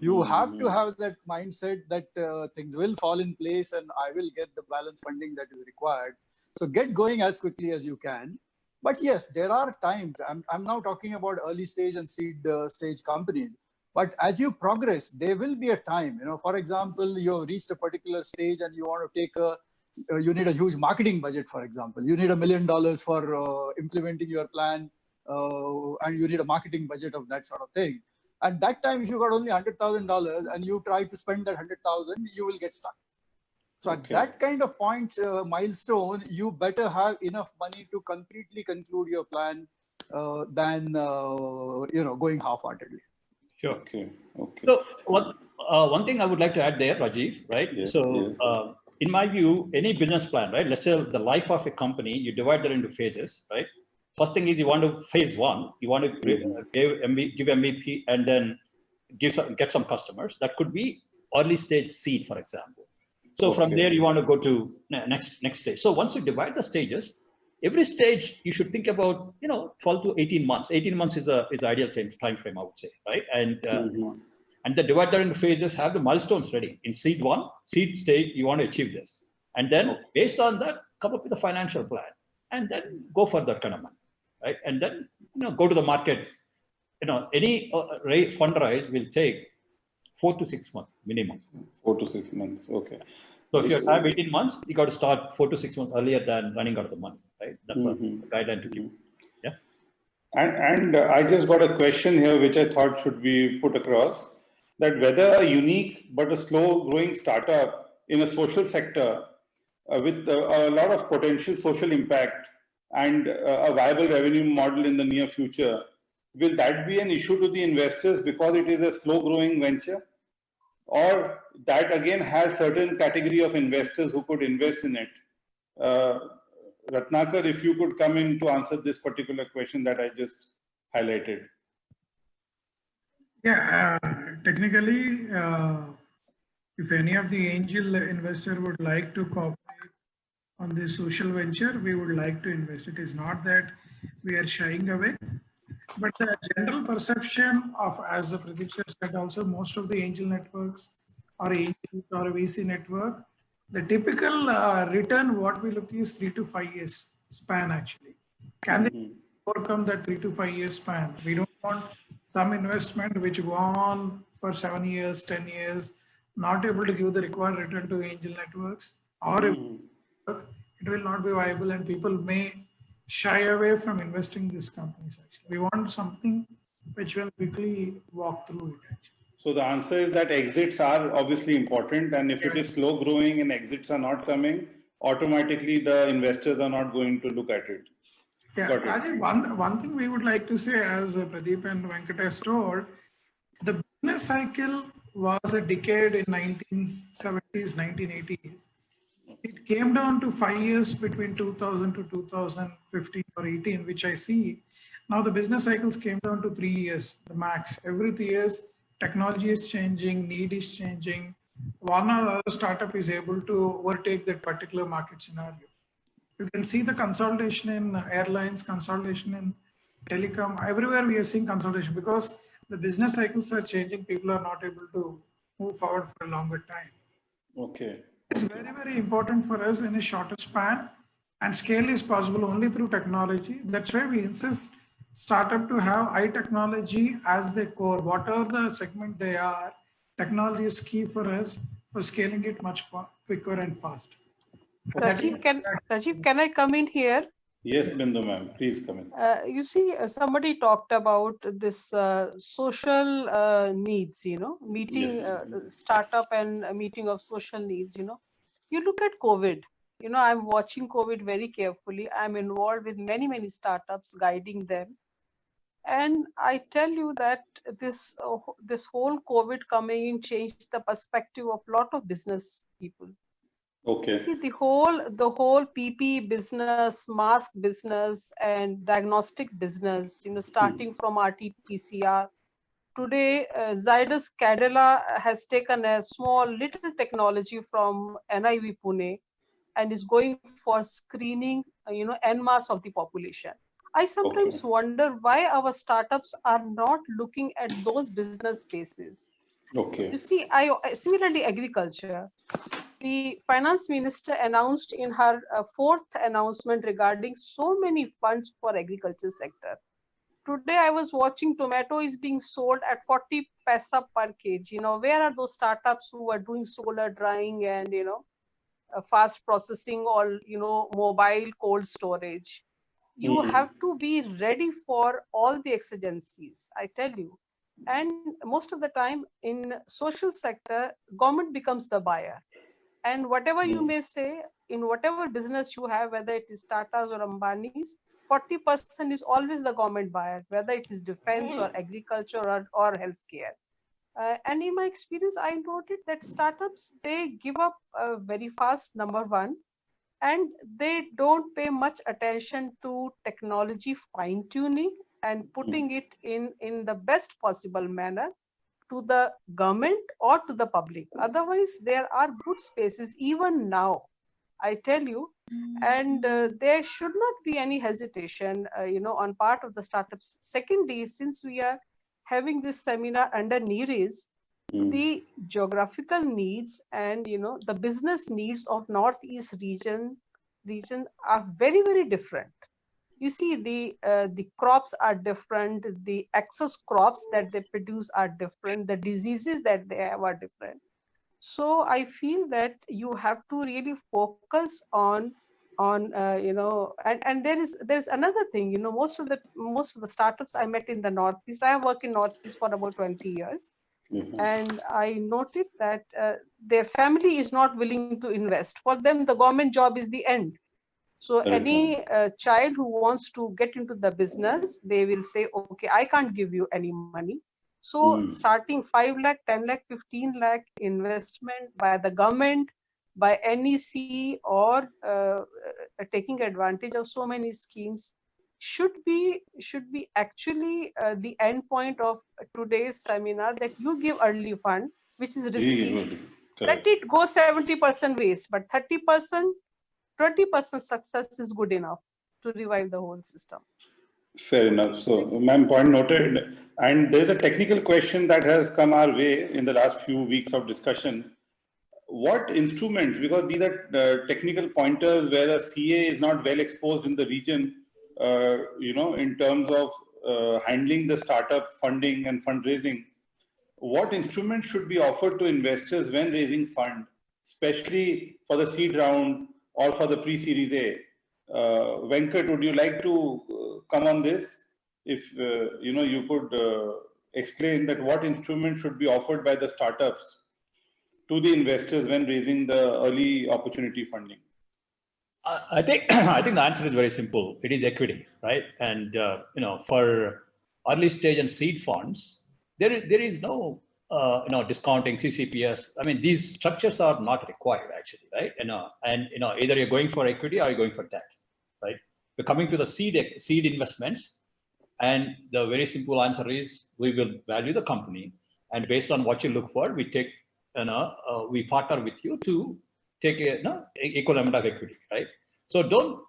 You have to have that mindset that things will fall in place and I will get the balance funding that is required. So get going as quickly as you can. But yes, there are times, I'm now talking about early stage and seed stage companies. But as you progress, there will be a time, you know, for example, you've reached a particular stage and you want to take you need a huge marketing budget, for example. You need $1 million for implementing your plan, and you need a marketing budget of that sort of thing. At that time, if you got only $100,000 and you try to spend that 100,000, you will get stuck. So at that kind of point, milestone, you better have enough money to completely conclude your plan than you know, going half-heartedly. Sure. Okay. So one thing I would like to add there, Rajiv, right? Yes, So in my view, any business plan, right? Let's say the life of a company, you divide that into phases, right? First thing is you want to phase one, you want to give MVP and then get some customers. That could be early stage seed, for example. So from there, you want to go to next stage. So once you divide the stages, every stage you should think about, you know, 12 to 18 months. 18 months is ideal time frame, I would say, right? And the divide that into phases, have the milestones ready. In seed stage, you want to achieve this. And then based on that, come up with a financial plan and then go for that kind of money, right? And then, you know, go to the market. You know, any fundraise will take 4 to 6 months minimum. 4 to 6 months. Okay. So if you have 18 months, you got to start 4 to 6 months earlier than running out of the money, right? That's a guideline to give. Yeah. And I just got a question here, which I thought should be put across, that whether a unique but a slow growing startup in a social sector with a lot of potential social impact and a viable revenue model in the near future, will that be an issue to the investors because it is a slow growing venture? Or that again has certain category of investors who could invest in it? Ratnakar, if you could come in to answer this particular question that I just highlighted. Yeah, technically, if any of the angel investor would like to cooperate on this social venture, we would like to invest. It is not that we are shying away, but the general perception of, as Pradeep sir said also, most of the angel networks or angels or a VC network, the typical return what we look is 3 to 5 years span actually. Can they overcome that 3 to 5 years span? We don't want some investment which go on for 7 years, 10 years, not able to give the required return to angel networks, or it will not be viable and people may shy away from investing in these companies actually. We want something which will quickly walk through it actually. So the answer is that exits are obviously important, and if it is slow growing and exits are not coming, automatically the investors are not going to look at it. Yeah, Rajiv, one thing we would like to say, as Pradeep and Venkatesh told, the business cycle was a decade in 1970s, 1980s. It came down to 5 years between 2000 to 2015 or 18, which I see. Now the business cycles came down to 3 years, the max. Every 3 years, technology is changing, need is changing. One or other startup is able to overtake that particular market scenario. You can see the consolidation in airlines, consolidation in telecom. Everywhere we are seeing consolidation because the business cycles are changing. People are not able to move forward for a longer time. Okay. It's very, very important for us in a shorter span, and scale is possible only through technology. That's why we insist startup to have high technology as the core. Whatever the segment they are, technology is key for us for scaling it much quicker and fast. Rajiv, can I come in here? Yes, Bindu ma'am, please come in. You see, somebody talked about this social needs, you know, meeting startup and a meeting of social needs, you know. You look at COVID, you know, I'm watching COVID very carefully. I'm involved with many, many startups, guiding them. And I tell you that this whole COVID coming in changed the perspective of lot of business people. Okay. See, the whole PP business, mask business, and diagnostic business, starting from RT-PCR. Today, Zydus Cadila has taken a small little technology from NIV Pune and is going for screening, en masse of the population. I sometimes wonder why our startups are not looking at those business spaces. Okay. You see, similarly agriculture. The finance minister announced in her fourth announcement regarding so many funds for agriculture sector. Today I was watching tomato is being sold at 40 paisa per kg. Where are those startups who are doing solar drying and fast processing or mobile cold storage? You have to be ready for all the exigencies, I tell you. And most of the time in social sector, government becomes the buyer. And whatever you may say, in whatever business you have, whether it is Tata's or Ambani's, 40% is always the government buyer, whether it is defense or agriculture or healthcare. And in my experience, I noted that startups, they give up very fast, number one, and they don't pay much attention to technology fine tuning and putting it in the best possible manner to the government or to the public. Otherwise, there are good spaces even now, I tell you, and there should not be any hesitation, on part of the startups. Secondly, since we are having this seminar under NIRIS, the geographical needs and the business needs of Northeast region are very, very different. You see, the crops are different, the excess crops that they produce are different, the diseases that they have are different. So I feel that you have to really focus on and there's another thing. Most of the startups I met in the Northeast, I have worked in Northeast for about 20 years. And I noted that their family is not willing to invest. For them, the government job is the end. So any child who wants to get into the business, they will say, okay, I can't give you any money. So starting 5 lakh, 10 lakh, 15 lakh investment by the government, by NEC, or taking advantage of so many schemes should be actually the end point of today's seminar, that you give early fund, which is risky. Let it go 70% waste, but 30%, 20% success is good enough to revive the whole system. Fair enough. So, ma'am, point noted. And there's a technical question that has come our way in the last few weeks of discussion. What instruments, because these are technical pointers where a CA is not well exposed in the region, in terms of handling the startup funding and fundraising, what instruments should be offered to investors when raising fund, especially for the seed round or for the pre-series A? Venkat, would you like to come on this? If you could explain that what instruments should be offered by the startups to the investors when raising the early opportunity funding? I think the answer is very simple. It is equity, right? And for early stage and seed funds, there is no discounting, CCPS. I mean, these structures are not required actually, right? Either you're going for equity or you're going for debt, right? We're coming to the seed investments, and the very simple answer is we will value the company, and based on what you look for, we take we partner with you to take equal amount of equity, right? So don't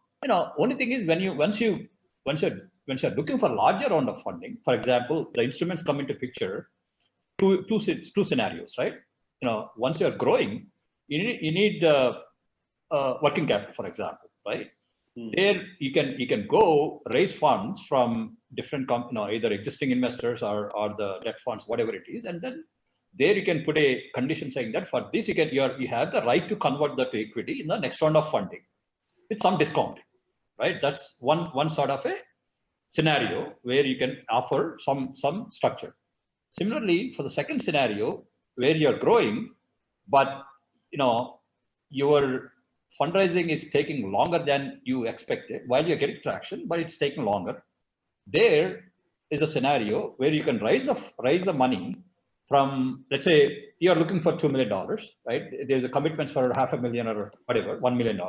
only thing is once you're looking for larger round of funding, for example, the instruments come into picture. Two scenarios, right? Once you're growing, you need working capital, for example, right? There you can go raise funds from different either existing investors or the debt funds, whatever it is, and then there you can put a condition saying that for this you have the right to convert that to equity in the next round of funding with some discount, right? That's one sort of a scenario where you can offer some structure. Similarly, for the second scenario where you're growing, but your fundraising is taking longer than you expected while you're getting traction, but it's taking longer. There, is a scenario where you can raise the money from, let's say you are looking for $2 million, right? There's a commitment for $500,000 or whatever, $1 million.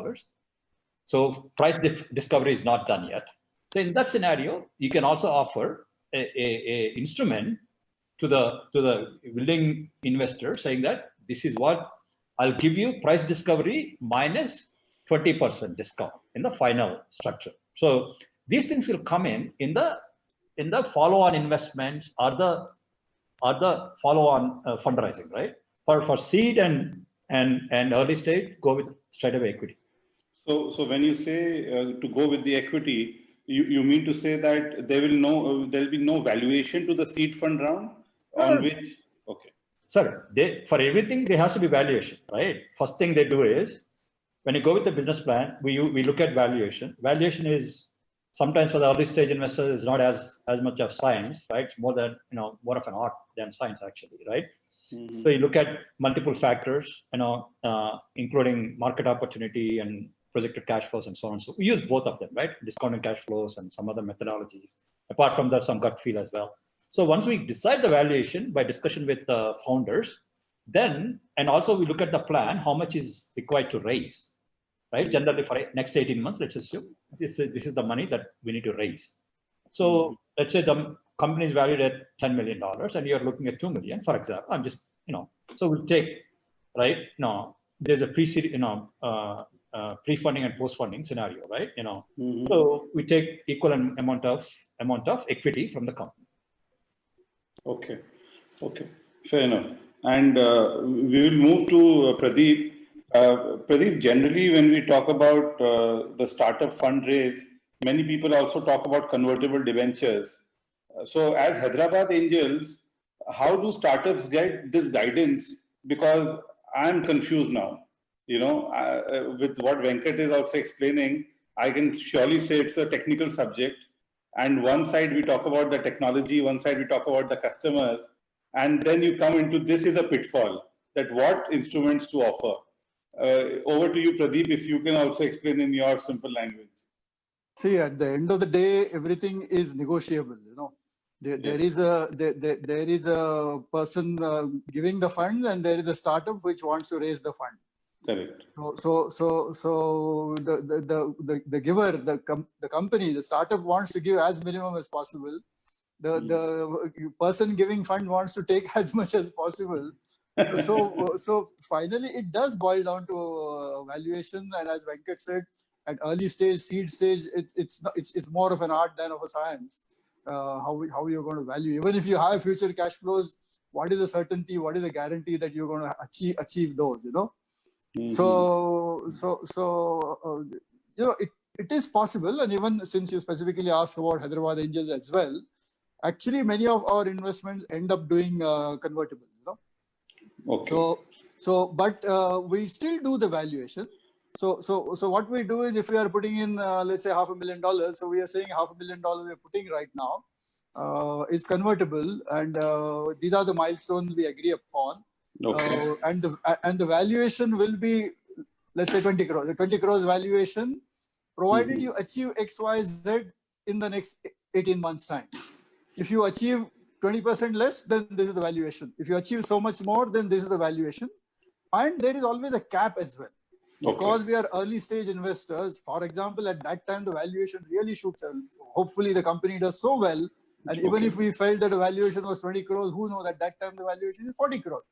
So price discovery is not done yet. So in that scenario, you can also offer a instrument to the willing investor saying that this is what I'll give you, price discovery minus 20% discount in the final structure. So these things will come in the follow-on investments or the follow-on fundraising, right? For seed and early stage, go with straight away equity. So when you say to go with the equity, you mean to say that there'll be no valuation to the seed fund round on which? Okay. Sir, for everything there has to be valuation, right? First thing they do is when you go with the business plan, we look at valuation. Valuation is sometimes for the early stage investors is not as much of science, right? It's more than more of an art than science actually, right? Mm-hmm. So you look at multiple factors, including market opportunity and projected cash flows and so on. So we use both of them, right? Discounting cash flows and some other methodologies. Apart from that, some gut feel as well. So once we decide the valuation by discussion with the founders, then, and also we look at the plan, how much is required to raise, right? Generally for next 18 months, let's assume this is the money that we need to raise. So let's say the company is valued at $10 million and you're looking at 2 million, for example. I'm just, so we'll take, right? There's a pre-funding and post-funding scenario, right? So we take equal amount of equity from the company. Okay, fair enough. And we will move to Pradeep. Pradeep, generally when we talk about the startup fundraise, many people also talk about convertible debentures. So as Hyderabad Angels, how do startups get this guidance? Because I'm confused now. With what Venkat is also explaining, I can surely say it's a technical subject. And one side we talk about the technology, one side we talk about the customers. And then you come into this is a pitfall, that what instruments to offer. Over to you, Pradeep, if you can also explain in your simple language. See, at the end of the day, everything is negotiable. There is a person giving the fund, and there is a startup which wants to raise the fund. Correct. So the giver, the company, the startup wants to give as minimum as possible. The person giving fund wants to take as much as possible. So finally, it does boil down to valuation. And as Venkat said, at early stage, seed stage, it's more of an art than of a science. How you're going to value. Even if you have future cash flows, what is the certainty? What is the guarantee that you're going to achieve those? Mm-hmm. So it is possible, and even since you specifically asked about Hyderabad Angels as well, actually many of our investments end up doing convertibles. Okay. But we still do the valuation. So what we do is, if we are putting in let's say $500,000, so we are saying $500,000 we are putting right now is convertible, and these are the milestones we agree upon. Okay. And the valuation will be, let's say 20 crores. The 20 crores valuation, provided you achieve X, Y, Z in the next 18 months time. If you achieve 20% less, then this is the valuation. If you achieve so much more, then this is the valuation. And there is always a cap as well. Because we are early stage investors, for example, at that time, the valuation really shoots up. Hopefully the company does so well. And even if we felt that the valuation was 20 crores, who knows, at that time the valuation is 40 crores.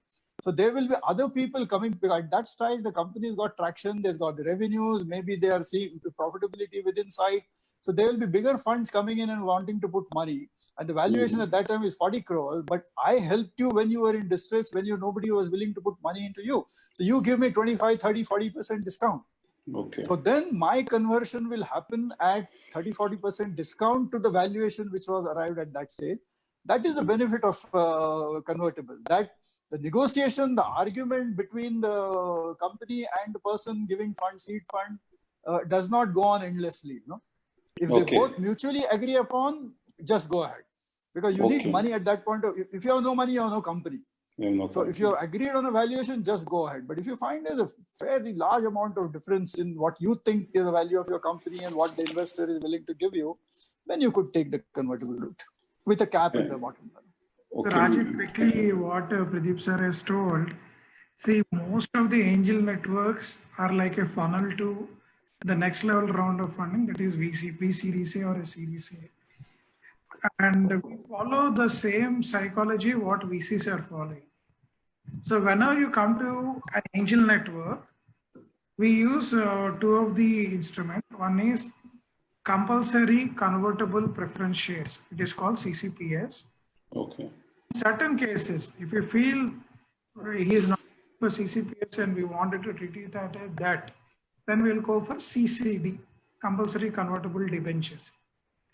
So there will be other people coming. At that stage, the company's got traction, there's got the revenues, maybe they are seeing the profitability within sight. So there will be bigger funds coming in and wanting to put money. And the valuation at that time is 40 crores. But I helped you when you were in distress, when nobody was willing to put money into you. So you give me 25, 30, 40% discount. Okay. So then my conversion will happen at 30, 40% discount to the valuation which was arrived at that stage. That is the benefit of convertible. That the negotiation, the argument between the company and the person giving fund, seed fund, does not go on endlessly. If they both mutually agree upon, just go ahead. Because you need money at that point. If you have no money, you have no company. So if you have agreed on a valuation, just go ahead. But if you find there's a fairly large amount of difference in what you think is the value of your company and what the investor is willing to give you, then you could take the convertible route. with a cap in the bottom line. So Rajiv, quickly what Pradeep sir has told, see, most of the angel networks are like a funnel to the next level round of funding, that is VC, pre-series A or a series A. And we follow the same psychology what VCs are following. So whenever you come to an angel network, we use two of the instruments. One is compulsory convertible preference shares. It is called CCPS. Okay. In certain cases, if you feel he is not for CCPS and we wanted to treat it as that, then we'll go for CCD, compulsory convertible debentures.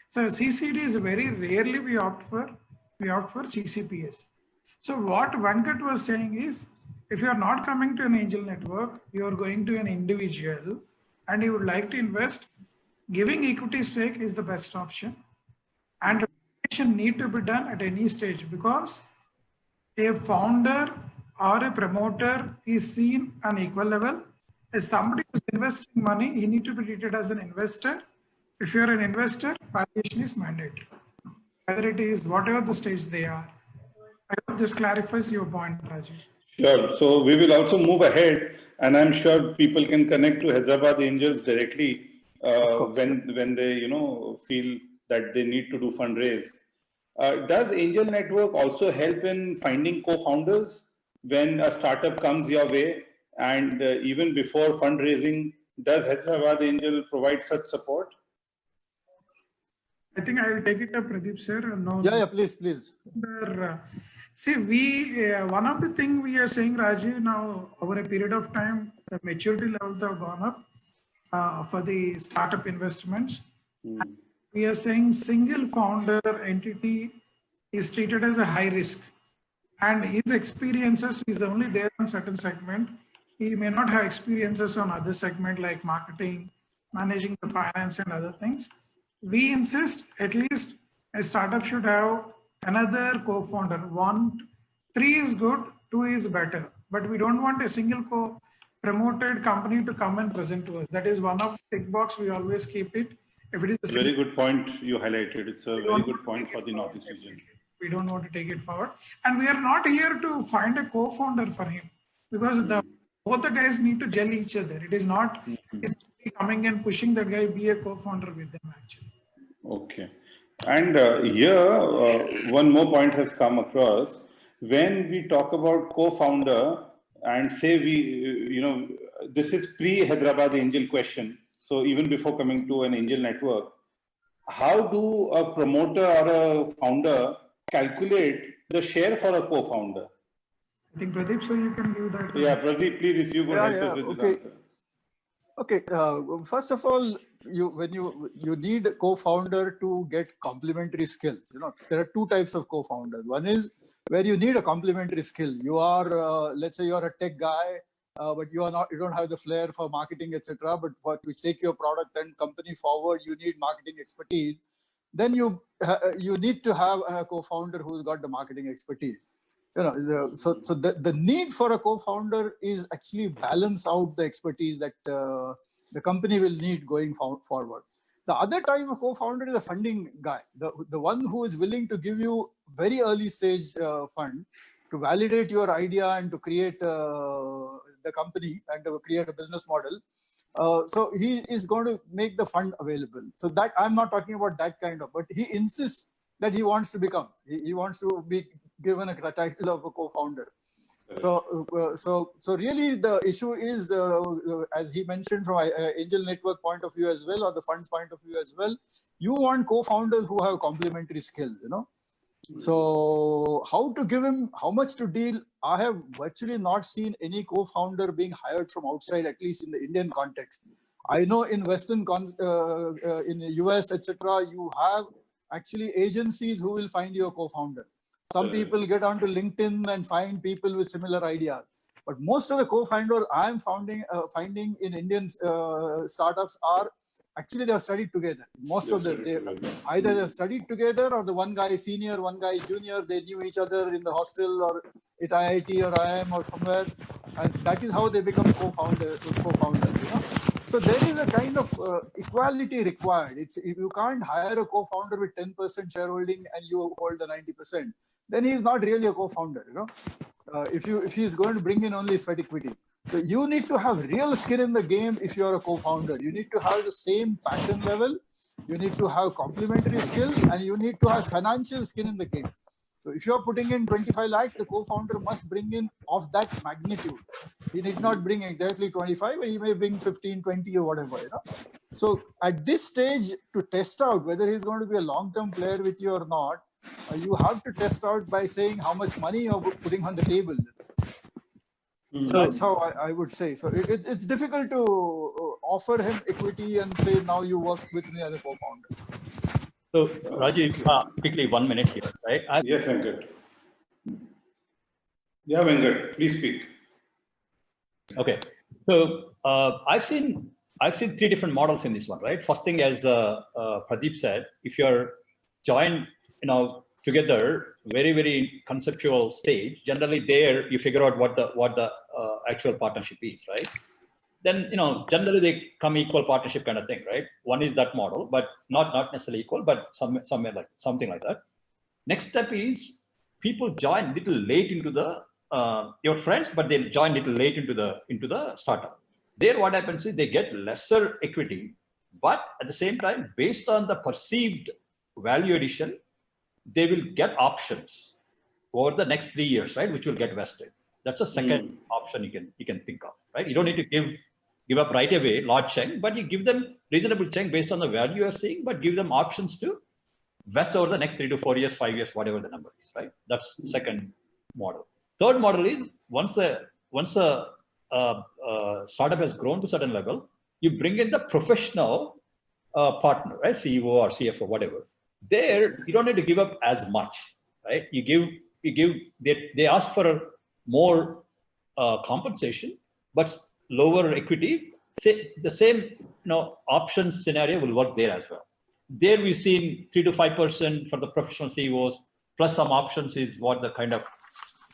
So CCD is very rarely we opt for CCPS. So what Venkat was saying is, if you are not coming to an angel network, you are going to an individual and you would like to invest, giving equity stake is the best option. And remuneration need to be done at any stage, because a founder or a promoter is seen on equal level. As somebody who's investing money, he need to be treated as an investor. If you're an investor, valuation is mandatory, whether it is whatever the stage they are. I hope this clarifies your point, Rajiv. Sure. So we will also move ahead, and I'm sure people can connect to Hyderabad Angels directly when they feel that they need to do fundraise. Does Angel Network also help in finding co-founders when a startup comes your way, and even before fundraising? Does Hyderabad Angel provide such support? I think I will take it up, Pradeep sir. No, Yeah, please. See, one of the things we are saying, Rajiv, now over a period of time, the maturity levels have gone up for the startup investments. We are saying single founder entity is treated as a high risk, and his experiences is only there on certain segment. He may not have experiences on other segment like marketing, managing the finance and other things. We insist at least a startup should have another co-founder. 3 is good, 2 is better, but we don't want a single promoted company to come and present to us. That is one of the tick box we always keep it. If it is a very good point you highlighted. It's a very good point for the Northeast region. We don't want to take it forward, and we are not here to find a co-founder for him, because both the guys need to gel each other. It is not coming and pushing that guy be a co-founder with them actually. Okay. And here, one more point has come across. When we talk about co-founder and say this is pre-Hyderabad Angel question. So even before coming to an angel network, how do a promoter or a founder calculate the share for a co-founder? I think Pradeep, so you can give that. Yeah, Pradeep, please, if you could help us with this answer. Okay. First of all, when you need a co-founder to get complementary skills. There are two types of co-founders. One is where you need a complementary skill. You are, let's say, you are a tech guy, but you don't have the flair for marketing, etc. But to take your product and company forward, you need marketing expertise. Then you need to have a co-founder who's got the marketing expertise. So the need for a co-founder is actually balance out the expertise that the company will need going forward. The other type of co-founder is a funding guy, the one who is willing to give you very early stage fund to validate your idea and to create the company and to create a business model. So he is going to make the fund available. So that I'm not talking about that kind of, but he insists that he wants to become. He wants to be given a title of a co-founder. So really the issue is, as he mentioned from angel network point of view as well, or the funds point of view as well, you want co-founders who have complementary skills, So how to give him, how much to deal? I have virtually not seen any co-founder being hired from outside, at least in the Indian context. I know in Western, in the US, etc., you have actually agencies who will find you a co-founder. Some people get onto LinkedIn and find people with similar ideas. But most of the co-founders I am finding in Indian startups are actually they have studied together. Most of them, either they have studied together or the one guy is senior, one guy is junior. They knew each other in the hostel or at IIT or IIM or somewhere. And that is how they become co-founders. So there is a kind of equality required. It's, if you can't hire a co-founder with 10% shareholding and you hold the 90%, then he is not really a co-founder, you know. If he is going to bring in only sweat equity. So you need to have real skin in the game if you are a co-founder. You need to have the same passion level, you need to have complementary skill, and you need to have financial skin in the game. So if you are putting in 25 lakhs, the co-founder must bring in of that magnitude. He need not bring exactly 25, but he may bring 15, 20 or whatever, you know. So at this stage, to test out whether he's going to be a long-term player with you or not, you have to test out by saying how much money you're putting on the table. So that's how I would say. So it's difficult to offer him equity and say, now you work with me as a co-founder. So Rajiv, quickly 1 minute here, right? Yes, Venkat. Yeah, Venkat, please speak. Okay. So I've seen 3 different models in this one, right? First thing, as Pradeep said, if you're joined, together, very conceptual stage, generally there you figure out what the actual partnership is, right? Then generally they come equal partnership kind of thing, right? One is that model, but not necessarily equal, but somewhere like something like that. Next step is people join little late into the your friends, but they join little late into the startup. There, what happens is they get lesser equity, but at the same time, based on the perceived value addition, they will get options over the next 3 years, right? Which will get vested. That's a second option you can think of, right? You don't need to give up right away, large chunk, but you give them reasonable chunk based on the value you're seeing, but give them options to vest over the next 3 to 4 years, 5 years, whatever the number is, right? That's the second model. Third model is once a startup has grown to a certain level, you bring in the professional partner, right? CEO or CFO, whatever. There, you don't need to give up as much, right? They ask for more compensation, but lower equity. Say the same, option scenario will work there as well. There we've seen 3 to 5% for the professional CEOs plus some options is what the kind of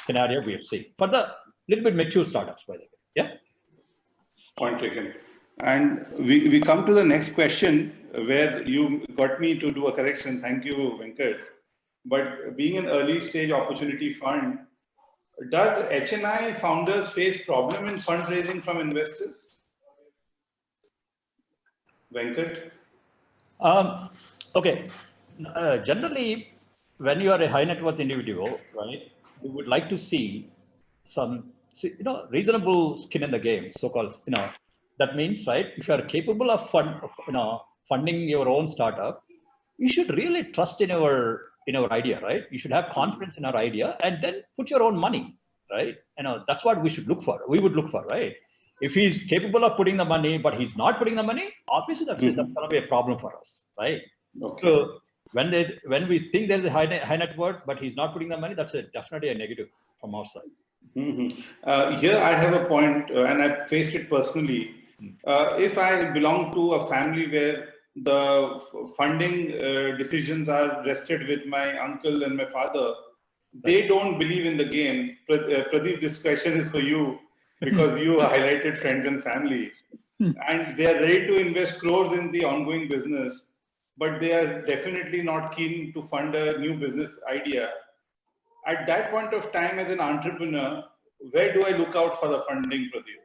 scenario we have seen for the little bit mature startups, by the way. Yeah. Point taken. And we come to the next question where you got me to do a correction. Thank you, Venkat. But being an early stage opportunity fund, does HNI founders face problem in fundraising from investors? Venkat? Okay. Generally, when you are a high net worth individual, right, you would like to see some, reasonable skin in the game, so-called, that means, right, if you are capable of funding your own startup, you should really trust in our idea, right? You should have confidence in our idea and then put your own money, right? That's what we should look for. We would look for, right? If he's capable of putting the money, but he's not putting the money, obviously that's going to be a problem for us, right? Okay. So when we think there's a high net worth, but he's not putting the money, that's definitely a negative from our side. Here I have a point, and I've faced it personally. If I belong to a family where the funding decisions are rested with my uncle and my father, they don't believe in the game. Pradeep, this question is for you because you highlighted friends and family. And they are ready to invest crores in the ongoing business, but they are definitely not keen to fund a new business idea. At that point of time, as an entrepreneur, where do I look out for the funding, Pradeep?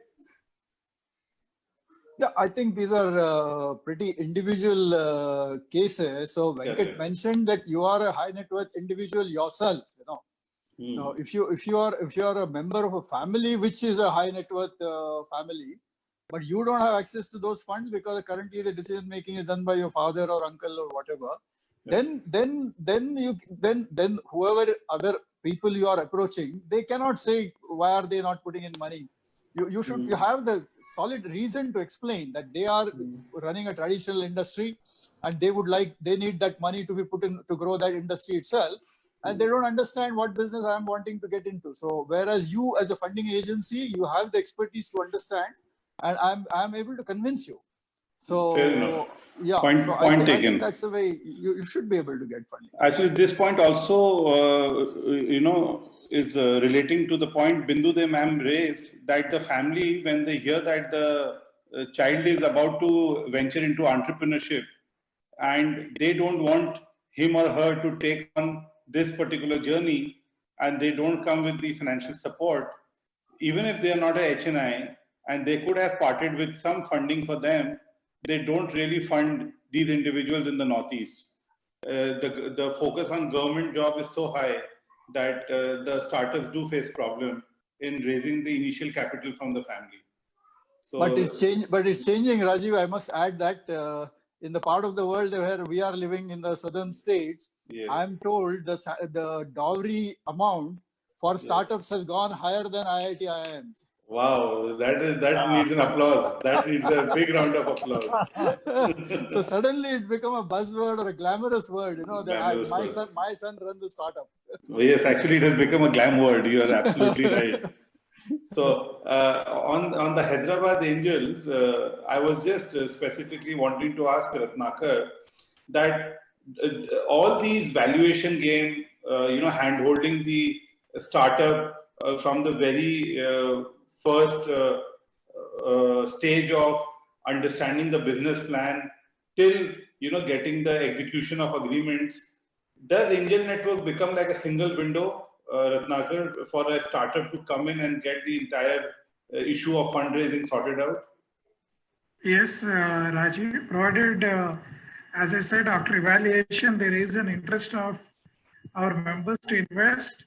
Yeah, I think these are pretty individual cases. So Venkat mentioned that you are a high net worth individual yourself. If you are a member of a family which is a high net worth family, but you don't have access to those funds because currently the decision making is done by your father or uncle or whatever, then whoever other people you are approaching, they cannot say why are they not putting in money. You should have the solid reason to explain that they are running a traditional industry and they need that money to be put in to grow that industry itself, and they don't understand what business I am wanting to get into. So whereas you as a funding agency, you have the expertise to understand, and I'm able to convince you. So yeah, I think that's the way you should be able to get funding. Actually, this point also, is relating to the point Bindu de ma'am raised, that the family, when they hear that the child is about to venture into entrepreneurship and they don't want him or her to take on this particular journey and they don't come with the financial support, even if they are not a HNI and they could have parted with some funding for them, they don't really fund these individuals in the Northeast. The focus on government job is so high that the startups do face problem in raising the initial capital from the family. So, but it's changing, Rajiv. I must add that in the part of the world where we are living in the southern states, yes. I'm told the dowry amount for startups has gone higher than IIT IIMs. Wow, that needs an applause. That needs a big round of applause. So suddenly it become a buzzword or a glamorous word, you know, that my son runs a startup. Yes, actually it has become a glam word. You are absolutely right. So on the Hyderabad Angels, I was just specifically wanting to ask Ratnakar that all these valuation game, hand-holding the startup from the very first stage of understanding the business plan till getting the execution of agreements, does Angel Network become like a single window, Ratnakar, for a startup to come in and get the entire issue of fundraising sorted out? Yes, Rajiv, provided, as I said, after evaluation, there is an interest of our members to invest.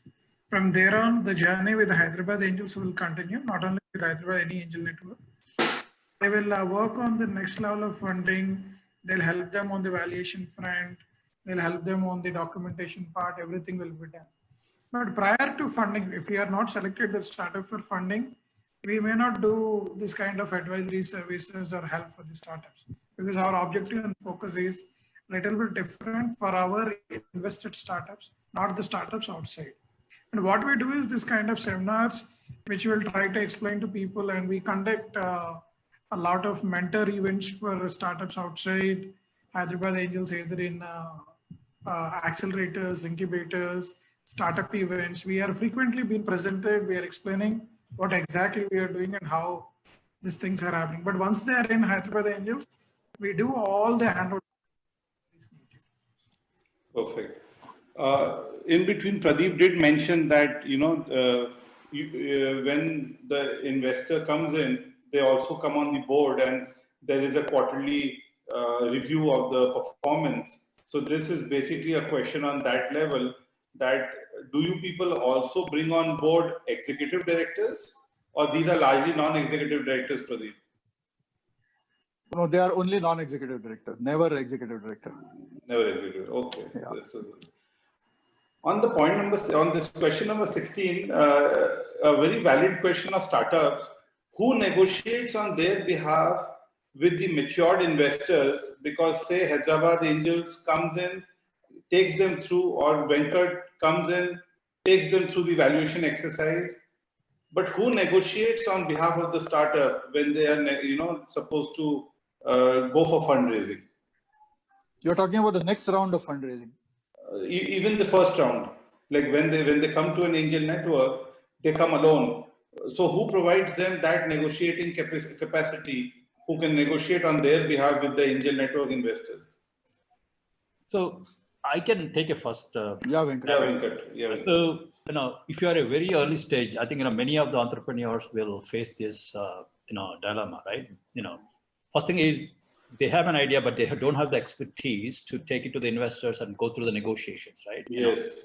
From there on, the journey with the Hyderabad Angels will continue, not only with Hyderabad, any Angel Network. They will work on the next level of funding. They'll help them on the valuation front. They'll help them on the documentation part. Everything will be done. But prior to funding, if we are not selected the startup for funding, we may not do this kind of advisory services or help for the startups, because our objective and focus is a little bit different for our invested startups, not the startups outside. And what we do is this kind of seminars, which we'll try to explain to people, and we conduct a lot of mentor events for startups outside Hyderabad Angels, either in accelerators, incubators, startup events. We are frequently being presented, we are explaining what exactly we are doing and how these things are happening. But once they are in Hyderabad Angels, we do all the handover. Perfect. In between, Pradeep did mention that, when the investor comes in, they also come on the board and there is a quarterly review of the performance. So this is basically a question on that level, that do you people also bring on board executive directors, or these are largely non-executive directors, Pradeep? No, they are only non-executive director, never executive director. Never executive. Okay. Yeah. On the point on this question number 16, a very valid question of startups: who negotiates on their behalf with the matured investors? Because say Hyderabad Angels comes in, takes them through, or Venkat comes in, takes them through the valuation exercise. But who negotiates on behalf of the startup when they are, supposed to go for fundraising? You're talking about the next round of fundraising. Even the first round, like when they come to an angel network, they come alone. So who provides them that negotiating capacity, who can negotiate on their behalf with the angel network investors? So I can take a first. Yeah, Venkat. Yeah. So, if you are a very early stage, I think, many of the entrepreneurs will face this, dilemma, right? First thing is they have an idea, but they don't have the expertise to take it to the investors and go through the negotiations, right? Yes.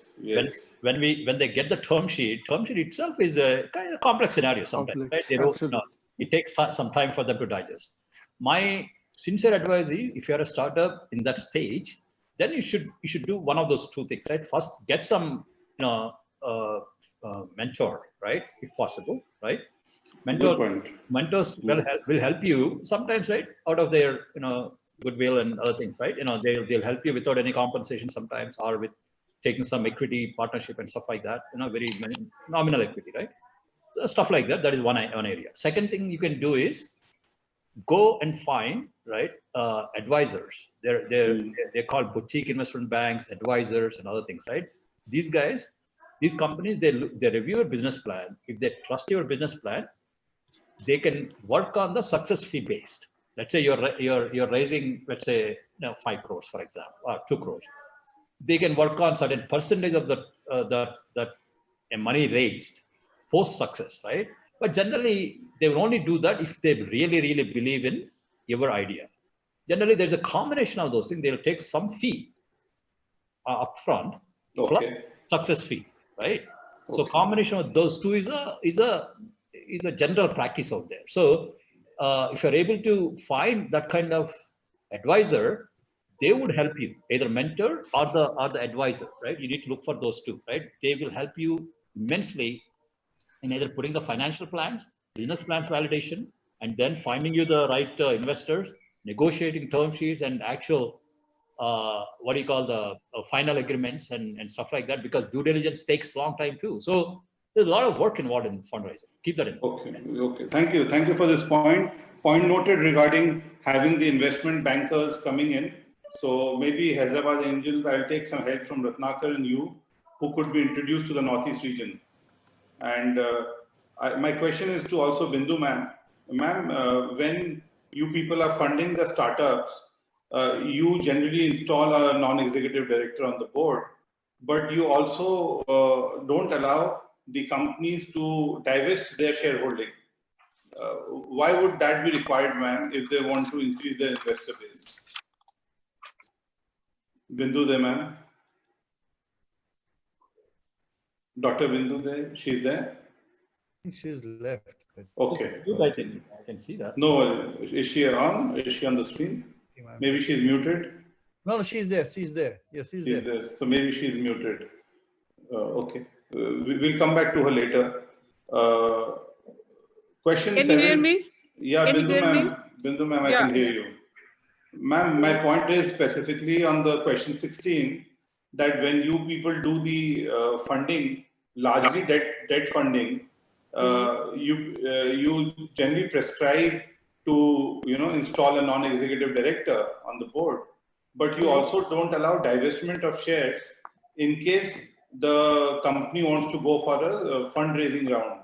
When they get the term sheet itself is a kind of complex scenario sometimes, right? It takes some time for them to digest. My sincere advice is, if you're a startup in that stage, then you should do one of those two things, right? First, get some mentor, right, if possible, right? Mentors will help you sometimes, right, out of their goodwill and other things, right? They'll help you without any compensation sometimes, or with taking some equity partnership and stuff like that. Very nominal equity, right? So stuff like that. That is one area. Second thing you can do is go and find, right, advisors. They're called boutique investment banks, advisors, and other things, right? These guys, these companies, they review your business plan. If they trust your business plan, they can work on the success fee based. Let's say you're raising, let's say 5 crores, for example, or 2 crores. They can work on certain percentage of the money raised post success, right? But generally, they will only do that if they really, really believe in your idea. Generally, there's a combination of those things. They'll take some fee upfront plus Okay. success fee, right? So Okay. combination of those two is a general practice out there. So if you're able to find that kind of advisor, they would help you, either mentor or the advisor, right? You need to look for those two, right? They will help you immensely in either putting the financial plans, business plans validation, and then finding you the right investors, negotiating term sheets and actual what do you call the final agreements and stuff like that, because due diligence takes a long time too. So there's a lot of work involved in fundraising. Keep that in mind. Okay. Thank you for this point. Point noted regarding having the investment bankers coming in. So maybe Hyderabad Angels, I'll take some help from Ratnakar and you, who could be introduced to the Northeast region. And my question is to also Bindu ma'am. Ma'am, when you people are funding the startups, you generally install a non-executive director on the board, but you also don't allow the companies to divest their shareholding. Why would that be required, ma'am, if they want to increase their investor base? Bindu there, ma'am. Dr. Bindu there, she's there? She's left. Okay. I can see that. No, is she on? Is she on the screen? Maybe she's muted. No, she's there. She's there. Yes, she's there. So maybe she's muted. Okay. We'll come back to her later. Question Can 7. you hear me? Yeah, Can you hear me? Bindu ma'am, I Yeah. can hear you. Ma'am, my point is specifically on the question 16, that when you people do the funding, largely debt funding, you generally prescribe to install a non-executive director on the board, but you also don't allow divestment of shares in case the company wants to go for a fundraising round.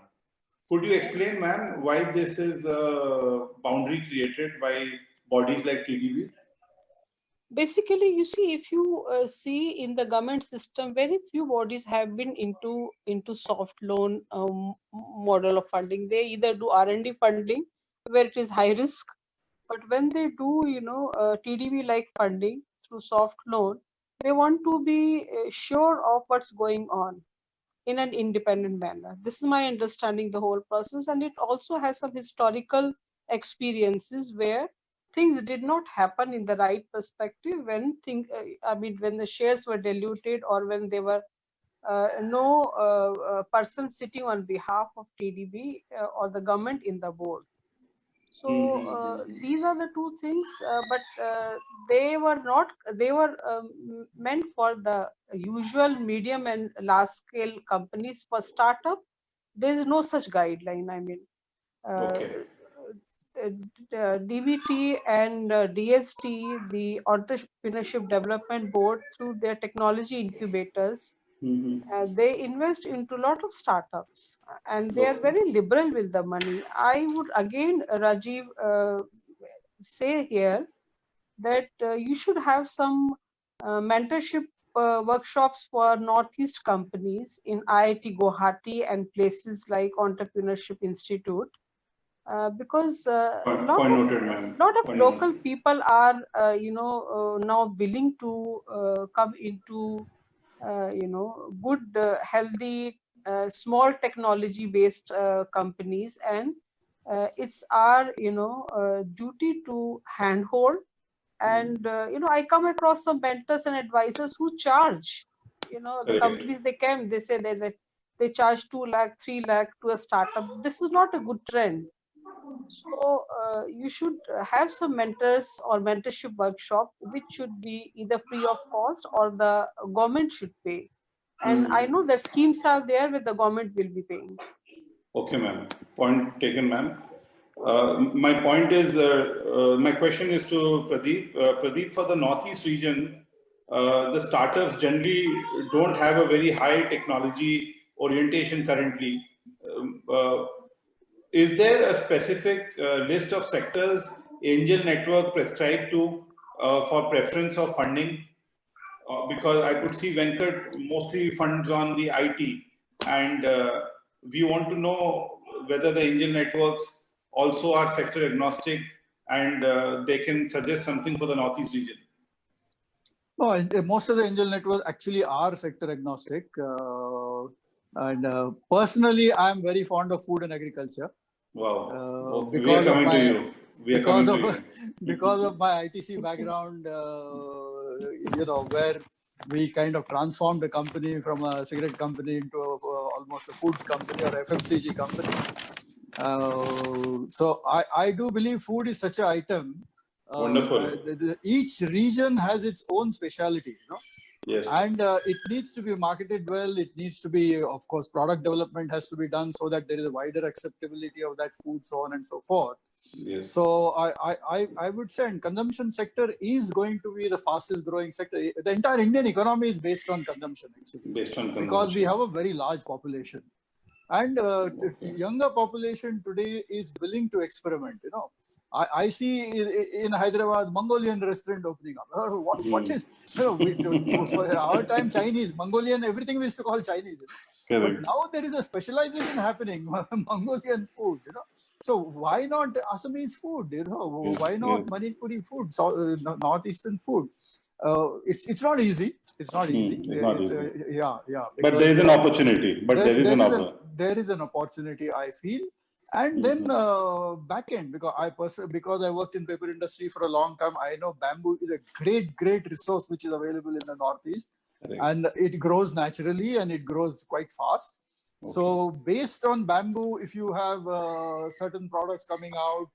Could you explain, ma'am, why this is a boundary created by bodies like TDB? Basically, you see, if you see in the government system, very few bodies have been into soft loan model of funding. They either do R&D funding, where it is high risk, but when they do, TDB like funding through soft loan, they want to be sure of what's going on in an independent manner. This is my understanding the whole process, and it also has some historical experiences where things did not happen in the right perspective when when the shares were diluted, or when there were no person sitting on behalf of TDB or the government in the board. So these are the two things, but they were meant for the usual medium and large scale companies. For startup, there is no such guideline. I mean, DBT and DST, the Entrepreneurship Development Board, through their technology incubators, they invest into a lot of startups, and they are very liberal with the money. I would again, Rajiv, say here that you should have some mentorship workshops for Northeast companies in IIT Guwahati and places like Entrepreneurship Institute, because a lot of local people are now willing to come into good, healthy, small technology based companies, and it's our duty to handhold. And I come across some mentors and advisors who charge, the companies they say that they charge 2 lakh, 3 lakh to a startup. This is not a good trend. So you should have some mentors or mentorship workshop, which should be either free of cost or the government should pay. And I know that schemes are there where the government will be paying. Okay, ma'am. Point taken, ma'am. My point is, my question is to Pradeep. Pradeep, for the Northeast region, the startups generally don't have a very high technology orientation currently. is there a specific list of sectors Angel Network prescribed to for preference of funding? Because I could see Venkat mostly funds on the IT, and we want to know whether the Angel Networks also are sector agnostic and they can suggest something for the Northeast region. No, most of the angel networks actually are sector agnostic. Personally, I am very fond of food and agriculture. Wow. We are Because of coming to my you. We are coming to you. because of my ITC background, where we kind of transformed the company from a cigarette company into almost a foods company or FMCG company. So I do believe food is such an item. Wonderful. Each region has its own speciality, Yes. and it needs to be marketed well. It needs to be, of course, product development has to be done so that there is a wider acceptability of that food, so on and so forth. Yes. So I would say, and consumption sector is going to be the fastest growing sector. The entire Indian economy is based on consumption, actually, Based on because we have a very large population, and younger population today is willing to experiment. I see in Hyderabad Mongolian restaurant opening up. What is, for our time, Chinese, Mongolian, everything we used to call Chinese. But now there is a specialization happening, Mongolian food, So why not Assamese food, Why not Manipuri food, Northeastern food? It's not easy. It's not easy. Yeah. But there is an opportunity. There is an opportunity, I feel. And then back end, because I worked in paper industry for a long time, I know bamboo is a great resource which is available in the Northeast, and it grows naturally and it grows quite fast. Okay. So based on bamboo, if you have certain products coming out,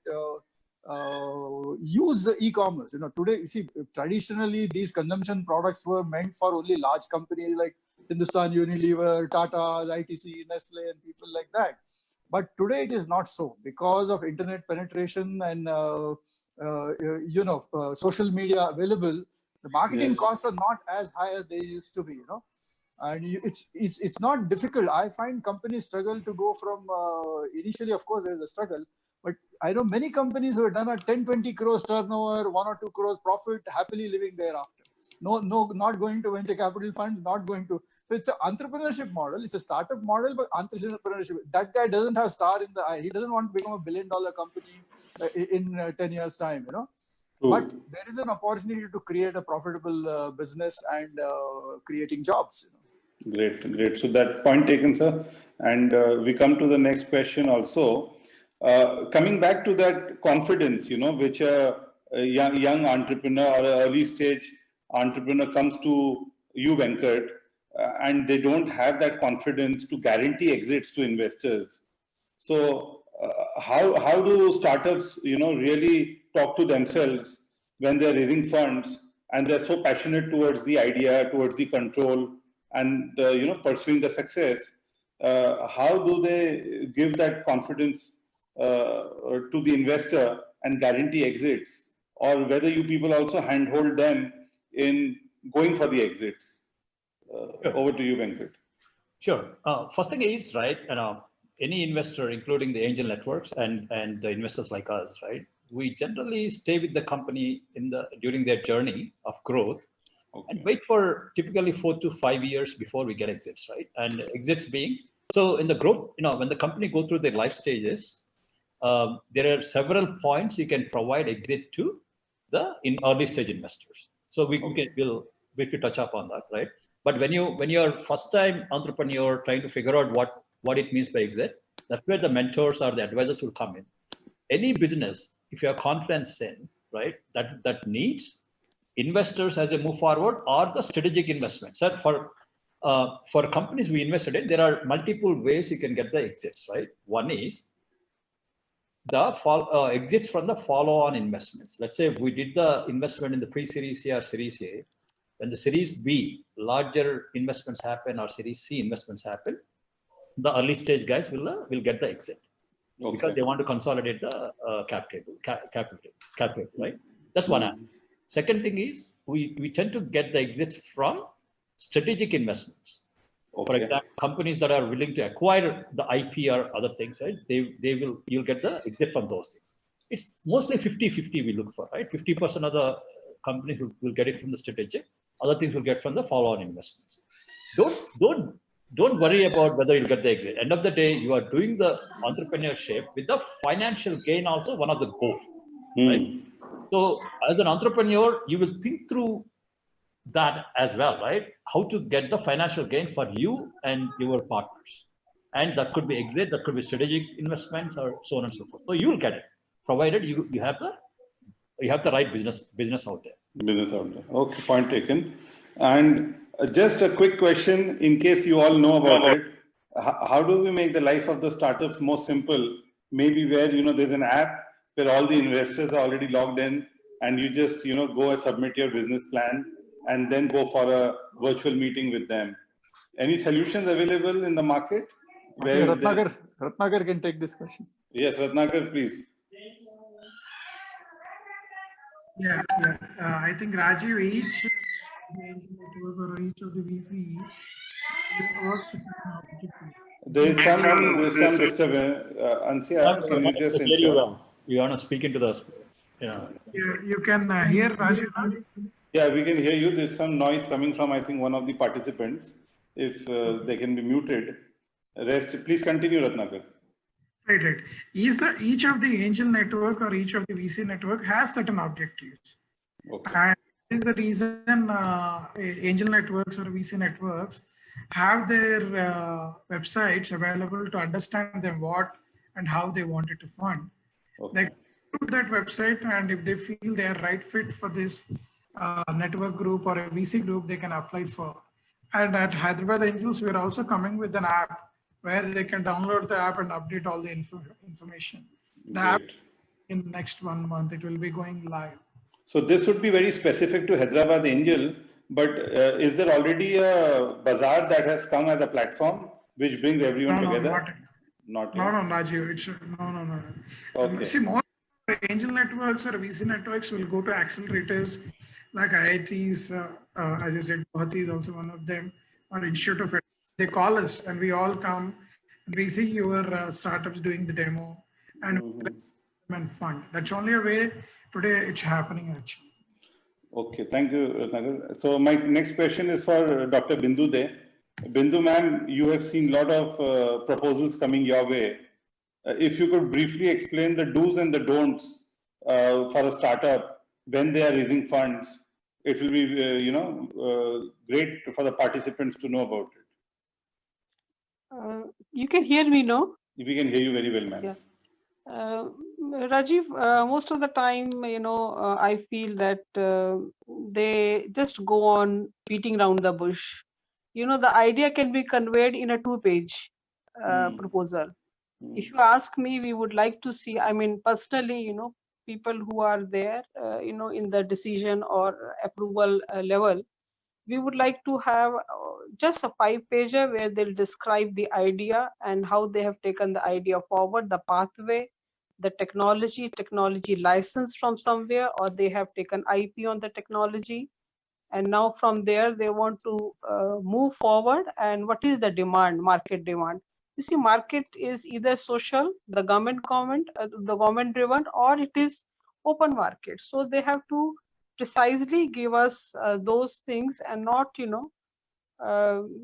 use the e-commerce. Today, see, traditionally these consumption products were meant for only large companies like Hindustan Unilever, Tata, ITC, Nestle, and people like that. But today it is not so, because of internet penetration and social media available. The marketing costs are not as high as they used to be. And it's not difficult. I find companies struggle to go from initially. Of course, there is a struggle, but I know many companies who have done a 10-20 crores turnover, 1 or 2 crores profit, happily living thereafter. No, not going to venture capital funds, not going to. So it's an entrepreneurship model. It's a startup model, but entrepreneurship. That guy doesn't have star in the eye. He doesn't want to become $1 billion company in 10 years' time, But there is an opportunity to create a profitable business and creating jobs. Great. So that point taken, sir. And we come to the next question also. Coming back to that confidence, which a young entrepreneur or an early stage entrepreneur comes to you, Venkat, and they don't have that confidence to guarantee exits to investors. So how do startups, really talk to themselves when they're raising funds and they're so passionate towards the idea, towards the control, and pursuing the success? How do they give that confidence to the investor and guarantee exits, or whether you people also handhold them in going for the exits? Over to you, Venkat. Sure. First thing is, right, any investor, including the angel networks and the investors like us, right, we generally stay with the company during their journey of growth, and wait for typically 4 to 5 years before we get exits, right? And exits being, so in the growth, when the company go through their life stages, there are several points you can provide exit to the early stage investors. So we'll briefly touch up on that, right? But when you're first time entrepreneur trying to figure out what it means by exit, that's where the mentors or the advisors will come in. Any business, if you have confidence in, right, that needs investors as you move forward, or the strategic investments. So for companies we invested in, there are multiple ways you can get the exits, right? One is the exits from the follow-on investments. Let's say if we did the investment in the pre-series C or series A, when the series B, larger investments happen, or series C investments happen, the early stage guys will get the exit. Because they want to consolidate the capital, right? That's one angle. Second thing is we tend to get the exits from strategic investments. For Okay. example, companies that are willing to acquire the IP or other things, right? You'll get the exit from those things. It's mostly 50-50 we look for, right? 50% of the companies will get it from the strategic, other things will get from the follow-on investments. Don't worry about whether you'll get the exit. End of the day, you are doing the entrepreneurship with the financial gain also one of the goals, right? So as an entrepreneur, you will think through that as well, right? How to get the financial gain for you and your partners. And that could be exit, that could be strategic investments or so on and so forth. So you will get it, provided you have the right business out there. Business out there. Okay, point taken. And just a quick question, in case you all know about it, how do we make the life of the startups more simple? Maybe where, there's an app where all the investors are already logged in and you just, go and submit your business plan and then go for a virtual meeting with them. Any solutions available in the market? Okay, Ratnakar can take this question. Yes, Ratnakar, please. Yeah. I think Rajiv, each network or each of the VC works on objective. There is some disturbance. Ansia, can you just ensure? You want to speak into the, You can hear Rajiv? Yeah, we can hear you. There's some noise coming from, I think, one of the participants. If they can be muted. Rest, please continue, Ratnakar. Right. Each of the angel network or each of the VC network has certain objectives. Okay. And this is the reason angel networks or VC networks have their websites available to understand them what and how they wanted to fund. Okay. They go to that website, and if they feel they are right fit for this network group or a VC group, they can apply for. And at Hyderabad Angels, we are also coming with an app where they can download the app and update all the information. The app in next 1 month, it will be going live. So this would be very specific to Hyderabad Angel, but is there already a bazaar that has come as a platform which brings everyone together? Not yet. No, Rajiv, no. Okay. See, more angel networks or VC networks will go to accelerators like IITs, as I said, Bharati is also one of them, or Institute of Ed. They call us and we all come and we see your startups doing the demo and fund. That's only a way today it's happening actually. Okay, thank you, Ratnakar. So my next question is for Dr. Bindu De. Bindu ma'am, you have seen a lot of proposals coming your way. If you could briefly explain the do's and the don'ts for a startup when they are raising funds, it will be, great for the participants to know about it. You can hear me, no? We can hear you very well, ma'am. Yeah. Rajiv, most of the time, I feel that they just go on beating around the bush. The idea can be conveyed in a 2-page proposal. If you ask me, we would like to see, personally, people who are there, in the decision or approval level, we would like to have just a 5-pager where they'll describe the idea and how they have taken the idea forward, the pathway, the technology license from somewhere, or they have taken IP on the technology. And now from there, they want to move forward. And what is the demand, market demand? You see, market is either social, the government driven, or it is open market. So they have to precisely give us those things and not,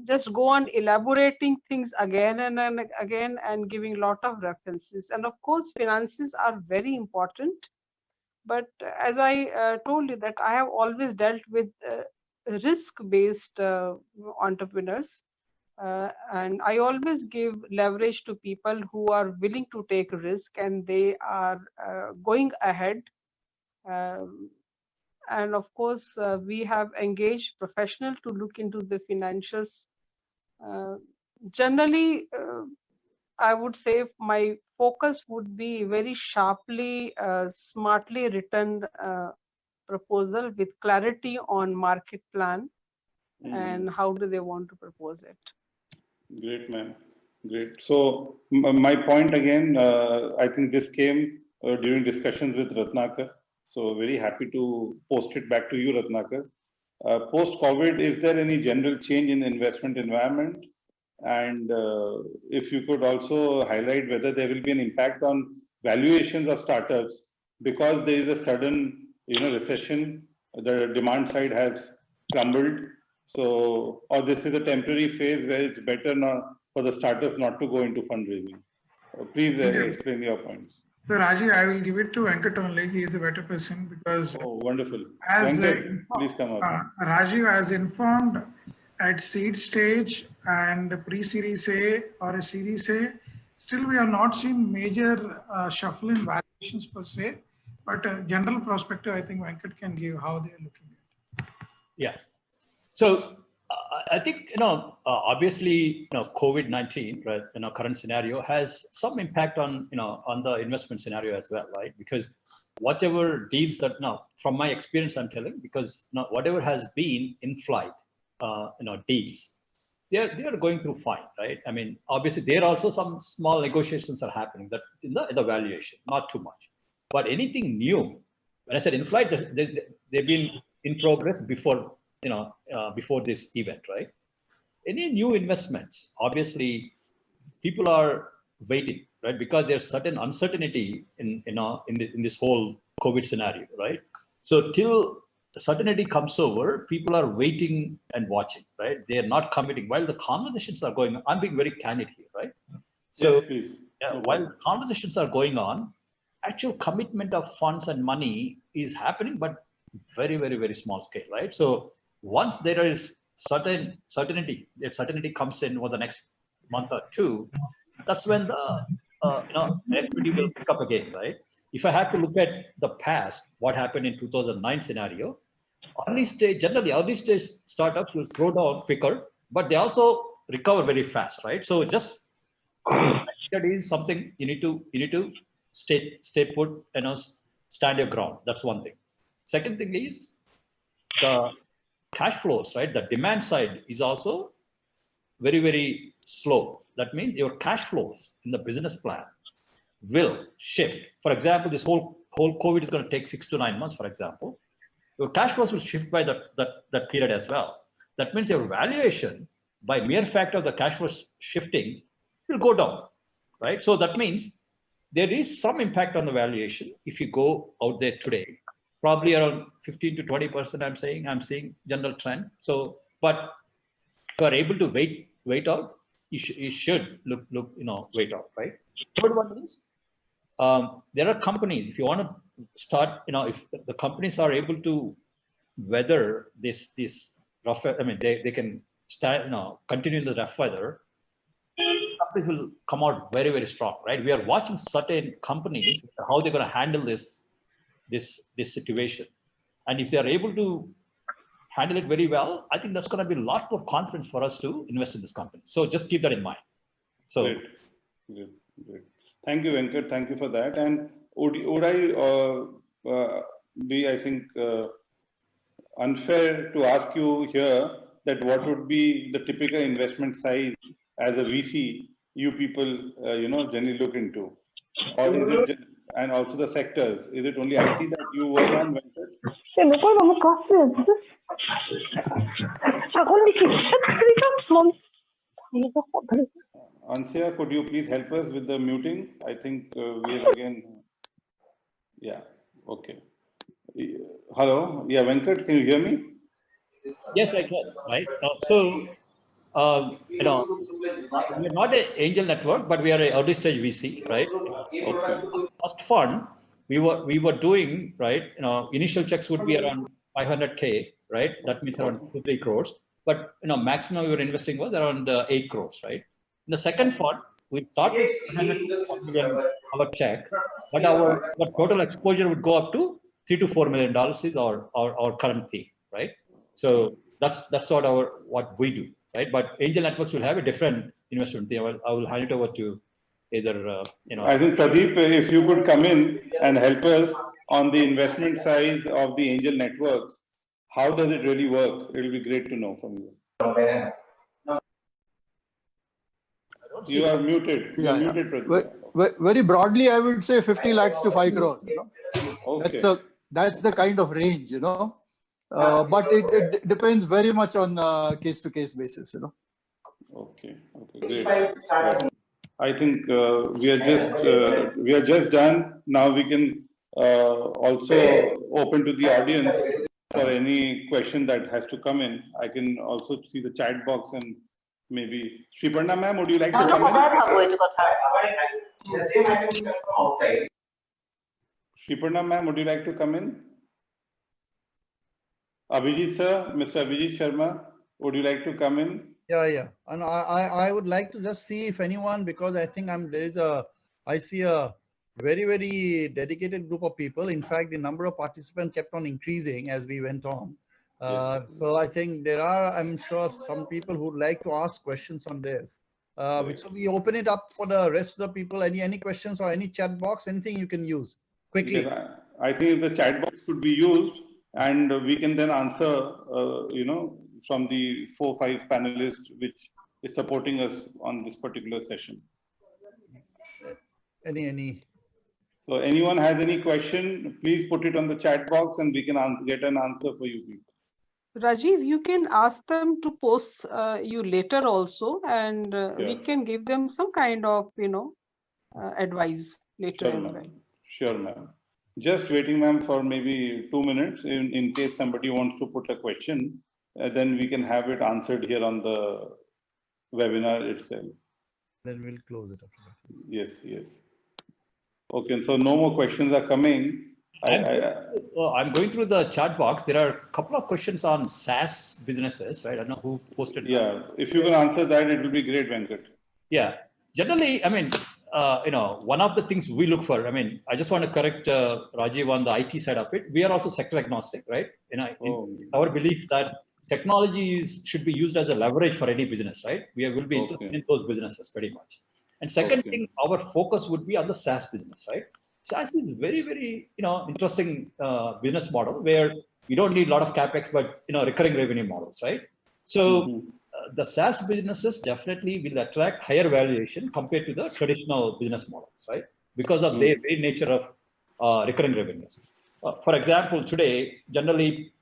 just go on elaborating things again and again and giving a lot of references. And of course, finances are very important. But as I told you that I have always dealt with risk-based entrepreneurs. And I always give leverage to people who are willing to take risk and they are going ahead. And of course, we have engaged professionals to look into the financials. Generally, I would say my focus would be very sharply, smartly written proposal with clarity on market plan and how do they want to propose it. Great, ma'am. Great. So my point again, I think this came during discussions with Ratnakar. So very happy to post it back to you, Ratnakar. Post-COVID, is there any general change in the investment environment And if you could also highlight whether there will be an impact on valuations of startups because there is a sudden, recession, the demand side has crumbled. So, or this is a temporary phase where it's better not for the startups not to go into fundraising. Please explain your points. So Rajiv, I will give it to Venkat only. He is a better person because Oh, wonderful. as Venkat, please come up. Rajiv has informed at seed stage and pre-series A or a series A, still we are not seeing major shuffle in valuations per se, but general perspective, I think Venkat can give how they are looking at it. Yes. So I think, obviously, COVID-19, right, current scenario has some impact on, on the investment scenario as well, right? Because whatever deals that now, from my experience, I'm telling, because whatever has been in flight, deals, they are going through fine, right? I mean, obviously, there are also some small negotiations are happening that in the valuation, not too much. But anything new, when I said in flight, they've been in progress before, before this event, right? Any new investments, obviously, people are waiting, right? Because there's certain uncertainty in this whole COVID scenario, right? So till certainty comes over, people are waiting and watching, right? They are not committing while the conversations are going on. I'm being very candid here, right? So Yes, please. while conversations are going on, actual commitment of funds and money is happening, but very, very, very small scale, right? So once there is certainty, if certainty comes in over the next month or two, that's when the equity will pick up again, right? If I have to look at the past, what happened in 2009 scenario, generally early stage startups will slow down quicker, but they also recover very fast, right? So just that is something you need to stay put, stand your ground. That's one thing. Second thing is the cash flows, right? The demand side is also very, very slow. That means your cash flows in the business plan will shift. For example, this whole COVID is going to take 6 to 9 months, for example. Your cash flows will shift by that period as well. That means your valuation, by mere fact of the cash flows shifting, will go down, right? So that means there is some impact on the valuation if you go out there today. Probably around 15 to 20%. I'm seeing general trend. So, but if you are able to wait out, you should look wait out, right? Third one is there are companies. If you want to start, if the companies are able to weather this rough, I mean, they can start, continue in the rough weather. Companies will come out very, very strong, right? We are watching certain companies how they're going to handle this situation, and if they are able to handle it very well, I think that's going to be a lot more confidence for us to invest in this company. So just keep that in mind. So, Great. Thank you, Venkat. Thank you for that. And would I be, I think, unfair to ask you here that what would be the typical investment size as a VC you people, generally look into, or is it, and also the sectors? Is it only IT that you work on, Venkat? Ansya, could you please help us with the muting? I think we have again. Yeah. Okay. Hello. Yeah, Venkat, can you hear me? yes, I can. Right. We're not an angel network, but we are an early stage VC, right? Okay. First fund, we were doing, right? Initial checks would be around 500K, right? That means around 2-3 crores. But maximum we were investing was around 8 crores, right? In the second fund, we started $100 million check, but our total exposure would go up to $3 to $4 million is our current fee, right? So that's sort of what we do, right? But angel networks will have a different investment thing. I will hand it over to either I think Pradeep, if you could come in and help us on the investment size of the angel networks, how does it really work? It will be great to know from you. You are muted. You are muted, Pradeep. Very broadly, I would say 50 lakhs to 5 crores. Okay. That's the kind of range, But it depends very much on case-to-case basis, Okay, great. Right. I think we are just done. Now we can also open to the audience for any question that has to come in. I can also see the chat box and maybe Shriparna ma'am, would you like to come in? Shriparna ma'am, would you like to come in? Abhijit sir, Mr. Abhijit Sharma, would you like to come in? Yeah. And I would like to just see if anyone, because I think I see a very, very dedicated group of people. In fact, the number of participants kept on increasing as we went on. So I think there are, I'm sure, some people who would like to ask questions on this. So we open it up for the rest of the people. Any questions or any chat box, anything you can use quickly. Yes, I think if the chat box could be used, and we can then answer, from the 4 or 5 panelists which is supporting us on this particular session. Any. So anyone has any question, please put it on the chat box and we can get an answer for you people. Rajiv, you can ask them to post you later also, and we can give them some kind of, advice later as well. Sure, ma'am. Just waiting, ma'am, for maybe 2 minutes in case somebody wants to put a question, then we can have it answered here on the webinar itself. Then we'll close it. Yes. Okay, so no more questions are coming. I'm going through the chat box. There are a couple of questions on SaaS businesses, right? I don't know who posted. Yeah, if you can answer that, it will be great, Venkat. Yeah, generally, I mean, one of the things we look for, I just want to correct Rajiv on the IT side of it. We are also sector agnostic, right? Our belief that technology should be used as a leverage for any business, right? We will be in those businesses pretty much. And second thing, our focus would be on the SaaS business, right? SaaS is very, very, interesting business model where you don't need a lot of CapEx, but, recurring revenue models, right? So the SaaS businesses definitely will attract higher valuation compared to the traditional business models, right? Because of their very nature of recurring revenues. For example, today, generally,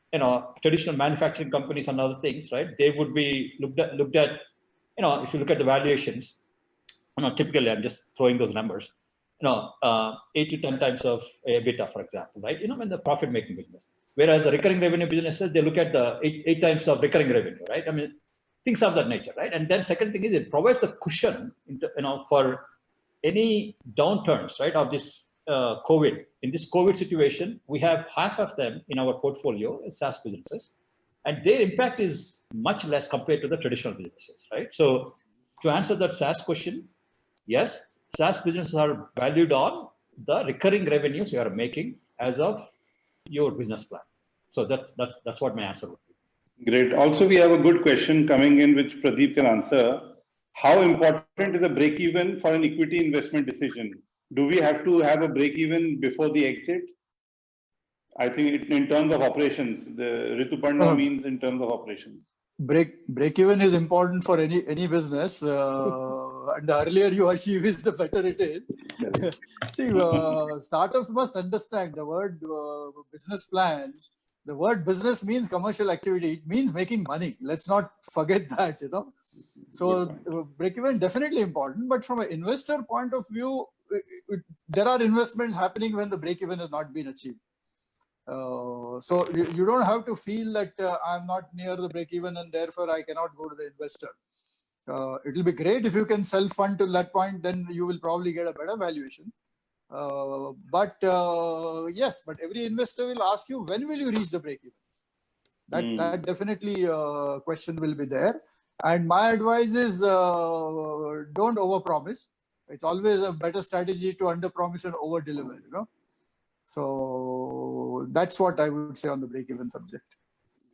traditional manufacturing companies and other things, right? They would be looked at, if you look at the valuations, typically I'm just throwing those numbers, 8 to 10 times of EBITDA, for example, right? In the profit making business. Whereas the recurring revenue businesses, they look at the 8 times of recurring revenue, right? Things of that nature, right? And then second thing is it provides a cushion, for any downturns, right? Of this COVID. In this COVID situation, we have half of them in our portfolio as SaaS businesses, and their impact is much less compared to the traditional businesses, right? So to answer that SaaS question, yes, SaaS businesses are valued on the recurring revenues you are making as of your business plan. So that's what my answer would be. Great. Also, we have a good question coming in which Pradeep can answer. How important is a break-even for an equity investment decision? Do we have to have a break-even before the exit? I think in terms of operations, the Rituparna means in terms of operations. Break-even is important for any business. And the earlier you achieve is, the better it is. See, startups must understand the word business plan. The word business means commercial activity. It means making money. Let's not forget that, So break-even definitely important, but from an investor point of view, there are investments happening when the break-even has not been achieved. So you don't have to feel that I'm not near the break-even and therefore I cannot go to the investor. It will be great if you can self-fund till that point, then you will probably get a better valuation. But every investor will ask you, when will you reach the break-even? That definitely question will be there. And my advice is don't overpromise. It's always a better strategy to underpromise and overdeliver, So that's what I would say on the break-even subject.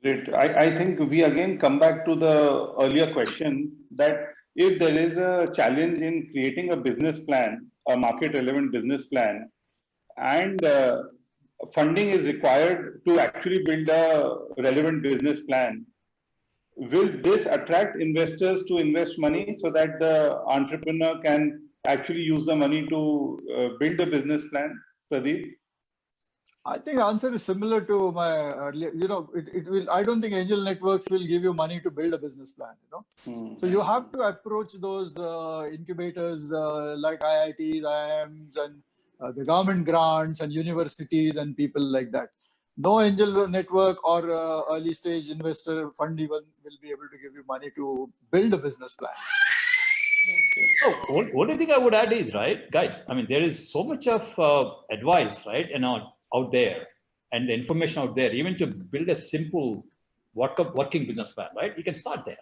Great. I think we again come back to the earlier question that if there is a challenge in creating a business plan, a market relevant business plan, and funding is required to actually build a relevant business plan, will this attract investors to invest money so that the entrepreneur can actually use the money to build a business plan, Pradeep? I think the answer is similar to my earlier, it will, I don't think angel networks will give you money to build a business plan, So you have to approach those incubators like IITs, IIMs, and the government grants and universities and people like that. No angel network or early stage investor fund even will be able to give you money to build a business plan. So only thing I would add is, right, guys, I mean, there is so much of advice, right, out there, and the information out there, even to build a simple working business plan, right? You can start there,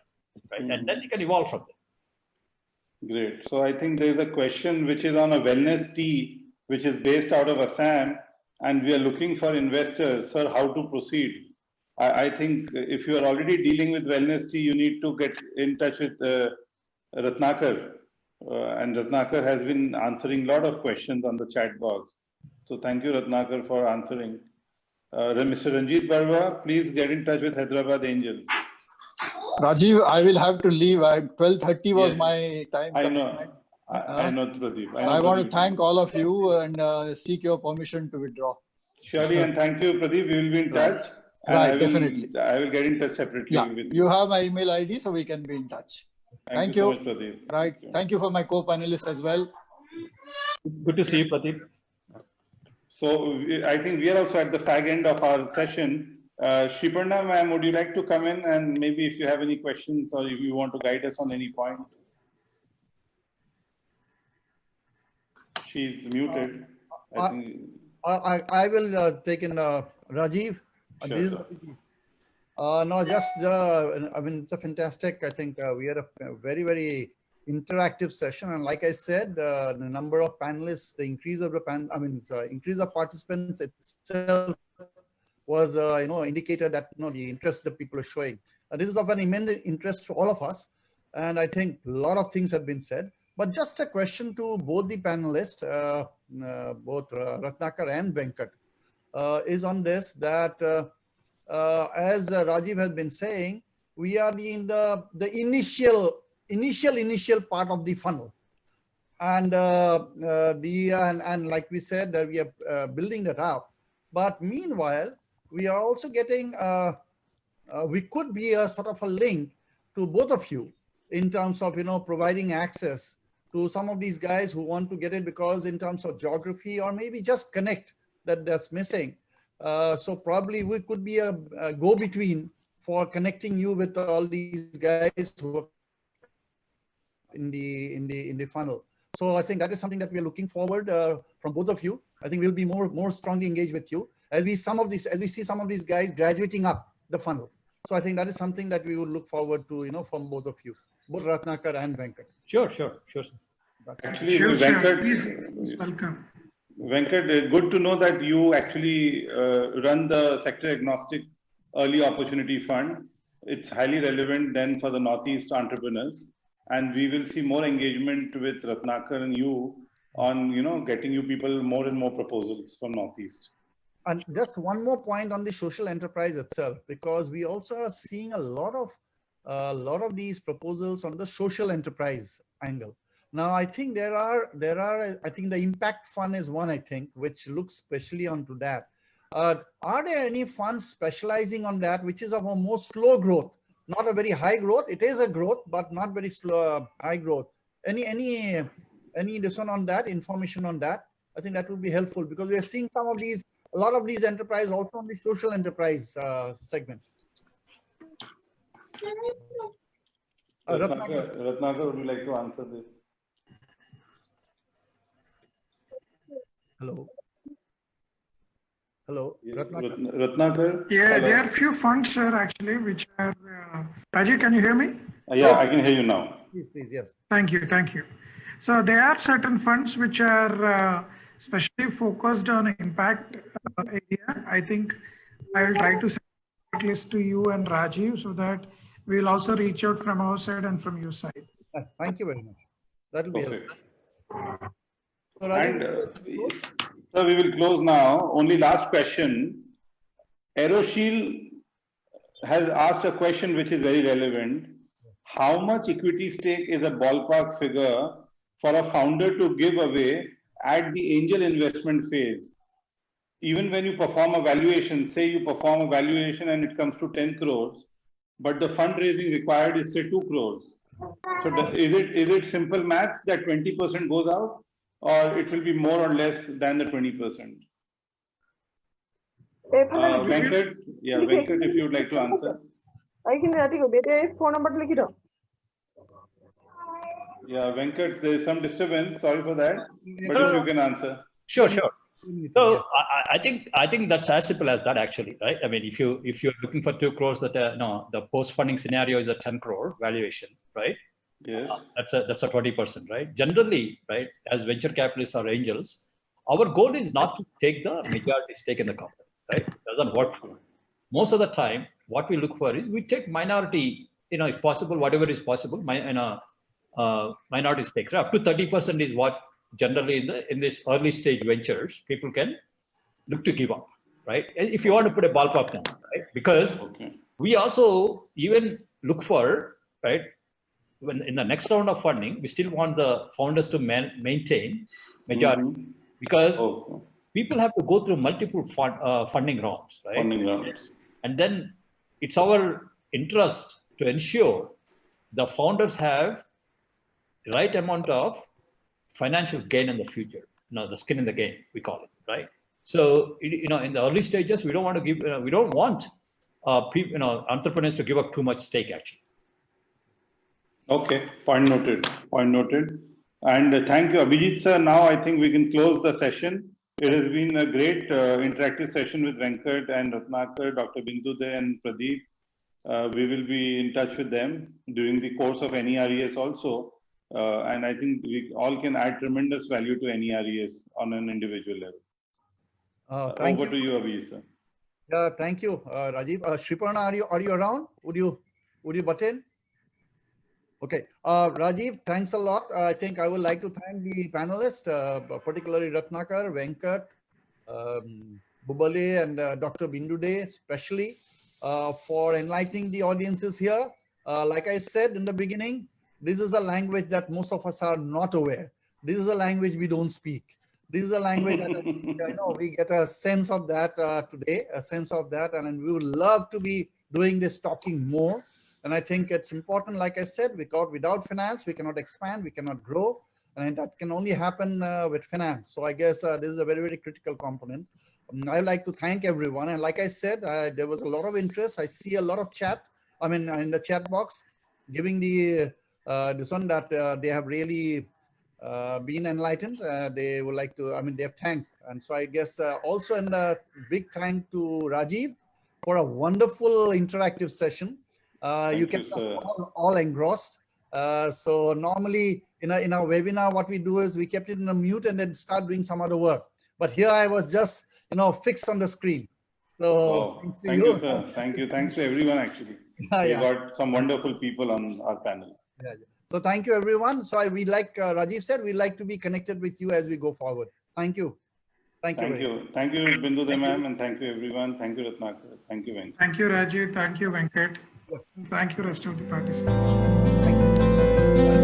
right? And then you can evolve from there. Great. So I think there is a question which is on a wellness tea, which is based out of Assam, and we are looking for investors. Sir, how to proceed? I think if you are already dealing with wellness tea, you need to get in touch with Ratnakar. And Ratnakar has been answering a lot of questions on the chat box. So thank you, Ratnakar, for answering. Mr. Ranjit Barwa, please get in touch with Hyderabad Angels. Rajiv, I will have to leave. 12:30 was my time. I know. I know, Pradeep. I want to thank all of you and seek your permission to withdraw. Surely, and thank you, Pradeep. We will be in touch. Right, definitely. I will get in touch separately. Yeah, with you have my email ID, so we can be in touch. Thank you. So much, Pradeep. Right. Thank you for my co-panelists as well. Good to see you, Pradeep. So I think we are also at the fag end of our session. Shiparna, ma'am, would you like to come in and maybe if you have any questions or if you want to guide us on any point? She's muted. I will take in Rajiv. Sure, This is, sure. no, just I mean, it's a fantastic. I think we had a very, very interactive session, and like I said, the number of panelists, the increase of the increase of participants itself was indicated that the interest that people are showing. This is of an immense interest to all of us, and I think a lot of things have been said. But just a question to both the panelists, both Ratnakar and Venkat, is on this that as Rajiv has been saying, we are in the initial part of the funnel, and and like we said, we are building that up. But meanwhile, we are also getting we could be a sort of a link to both of you in terms of providing access to some of these guys who want to get it because in terms of geography or maybe just connect that's missing. So probably we could be a go-between for connecting you with all these guys who are in the funnel. So I think that is something that we are looking forward from both of you. I think we'll be more strongly engaged with you as we see some of these guys graduating up the funnel. So I think that is something that we would look forward to, from both of you, both Ratnakar and Venkat. Sure. Actually, Sure, Venkat, please welcome. Venkat, good to know that you actually run the sector agnostic early opportunity fund. It's highly relevant then for the Northeast entrepreneurs. And we will see more engagement with Ratnakar and you on, getting you people more and more proposals from Northeast. And just one more point on the social enterprise itself, because we also are seeing a lot of these proposals on the social enterprise angle. Now, I think there are, I think the impact fund is one, I think, which looks specially onto that. Are there any funds specializing on that, which is of a more slow growth, not a very high growth? It is a growth, but not very slow, high growth. Any this one on that, information on that? I think that would be helpful because we are seeing a lot of these enterprises also on the social enterprise segment. Ratnakar, would you like to answer this? Hello, Ratnakar? Yeah, Hello. there are few funds, sir, actually, which are, Rajiv, can you hear me? Yeah, I can hear you now. please, yes. Thank you. So there are certain funds which are specially focused on impact area. I think I will try to send a list to you and Rajiv so that we'll also reach out from our side and from your side. Thank you very much. That will be Perfect. helpful. So, And Rajiv, so we will close now. Only last question. Aeroshield has asked a question which is very relevant. How much equity stake is a ballpark figure for a founder to give away at the angel investment phase? even when you perform a valuation, say you perform a valuation and it comes to 10 crores, but the fundraising required is say 2 crores. So is it simple maths that 20% goes out, or it will be more or less than the 20%? Venkat, yeah, Venkat, if you would like to answer. Yeah, Venkat, there is some disturbance. Sorry for that, but if you can answer. Sure. So I think that's as simple as that actually, right? I mean, if you're looking for 2 crores, that no, the post funding scenario is a 10 crore valuation, right? Yes. That's a 20%, right? Generally, right, as venture capitalists or angels, our goal is not to take the majority stake in the company, right? It doesn't work. Most of the time, what we look for is we take minority, if possible, whatever is possible, minority stakes. Right? Up to 30% is what generally in this early stage ventures people can look to give up, right? If you want to put a ballpark number, right? Because we also even look for, right, when in the next round of funding, we still want the founders to maintain majority, because people have to go through multiple funding rounds, right? And then it's our interest to ensure the founders have the right amount of financial gain in the future, the skin in the game, we call it, right? So, in the early stages, we don't want to give, we don't want people, entrepreneurs to give up too much stake actually. Okay, point noted. And thank you, Abhijit sir. Now I think we can close the session. It has been a great interactive session with Venkat and Ratnakar, Dr. Bindu De and Pradeep. We will be in touch with them during the course of NERES also. And I think we all can add tremendous value to NERES on an individual level. Over to you, Abhijit sir. Thank you, Rajiv. Shriparna, are you around? Would you butt in? Okay, Rajiv, thanks a lot. I think I would like to thank the panelists, particularly Ratnakar, Venkat, Bubale, and Dr. Bindu De, especially for enlightening the audiences here. Like I said in the beginning, this is a language that most of us are not aware. This is a language we don't speak. This is a language that we get a sense of that today, and we would love to be doing this talking more. And I think it's important, like I said, because without finance, we cannot expand, we cannot grow, and that can only happen with finance. So I guess this is a very, very critical component. I'd like to thank everyone. And like I said, there was a lot of interest. I see a lot of chat, in the chat box, giving the this one that they have really been enlightened. They would like to, they have thanked. And so I guess also a big thank to Rajiv for a wonderful interactive session. You kept us all engrossed. So normally in our webinar, what we do is we kept it in a mute and then start doing some other work. But here I was just, fixed on the screen. So thank you, sir. Thank you. Thanks to everyone, actually. We got some wonderful people on our panel. So thank you, everyone. So we like Rajiv said, we like to be connected with you as we go forward. Thank you. Thank you. Thank you, Bindu De ma'am, and thank you, everyone. Thank you, Ratnakar. Thank you, Venkat. Thank you, Rajiv. Thank you, Venkat. Thank you, rest of the participants. Thank you.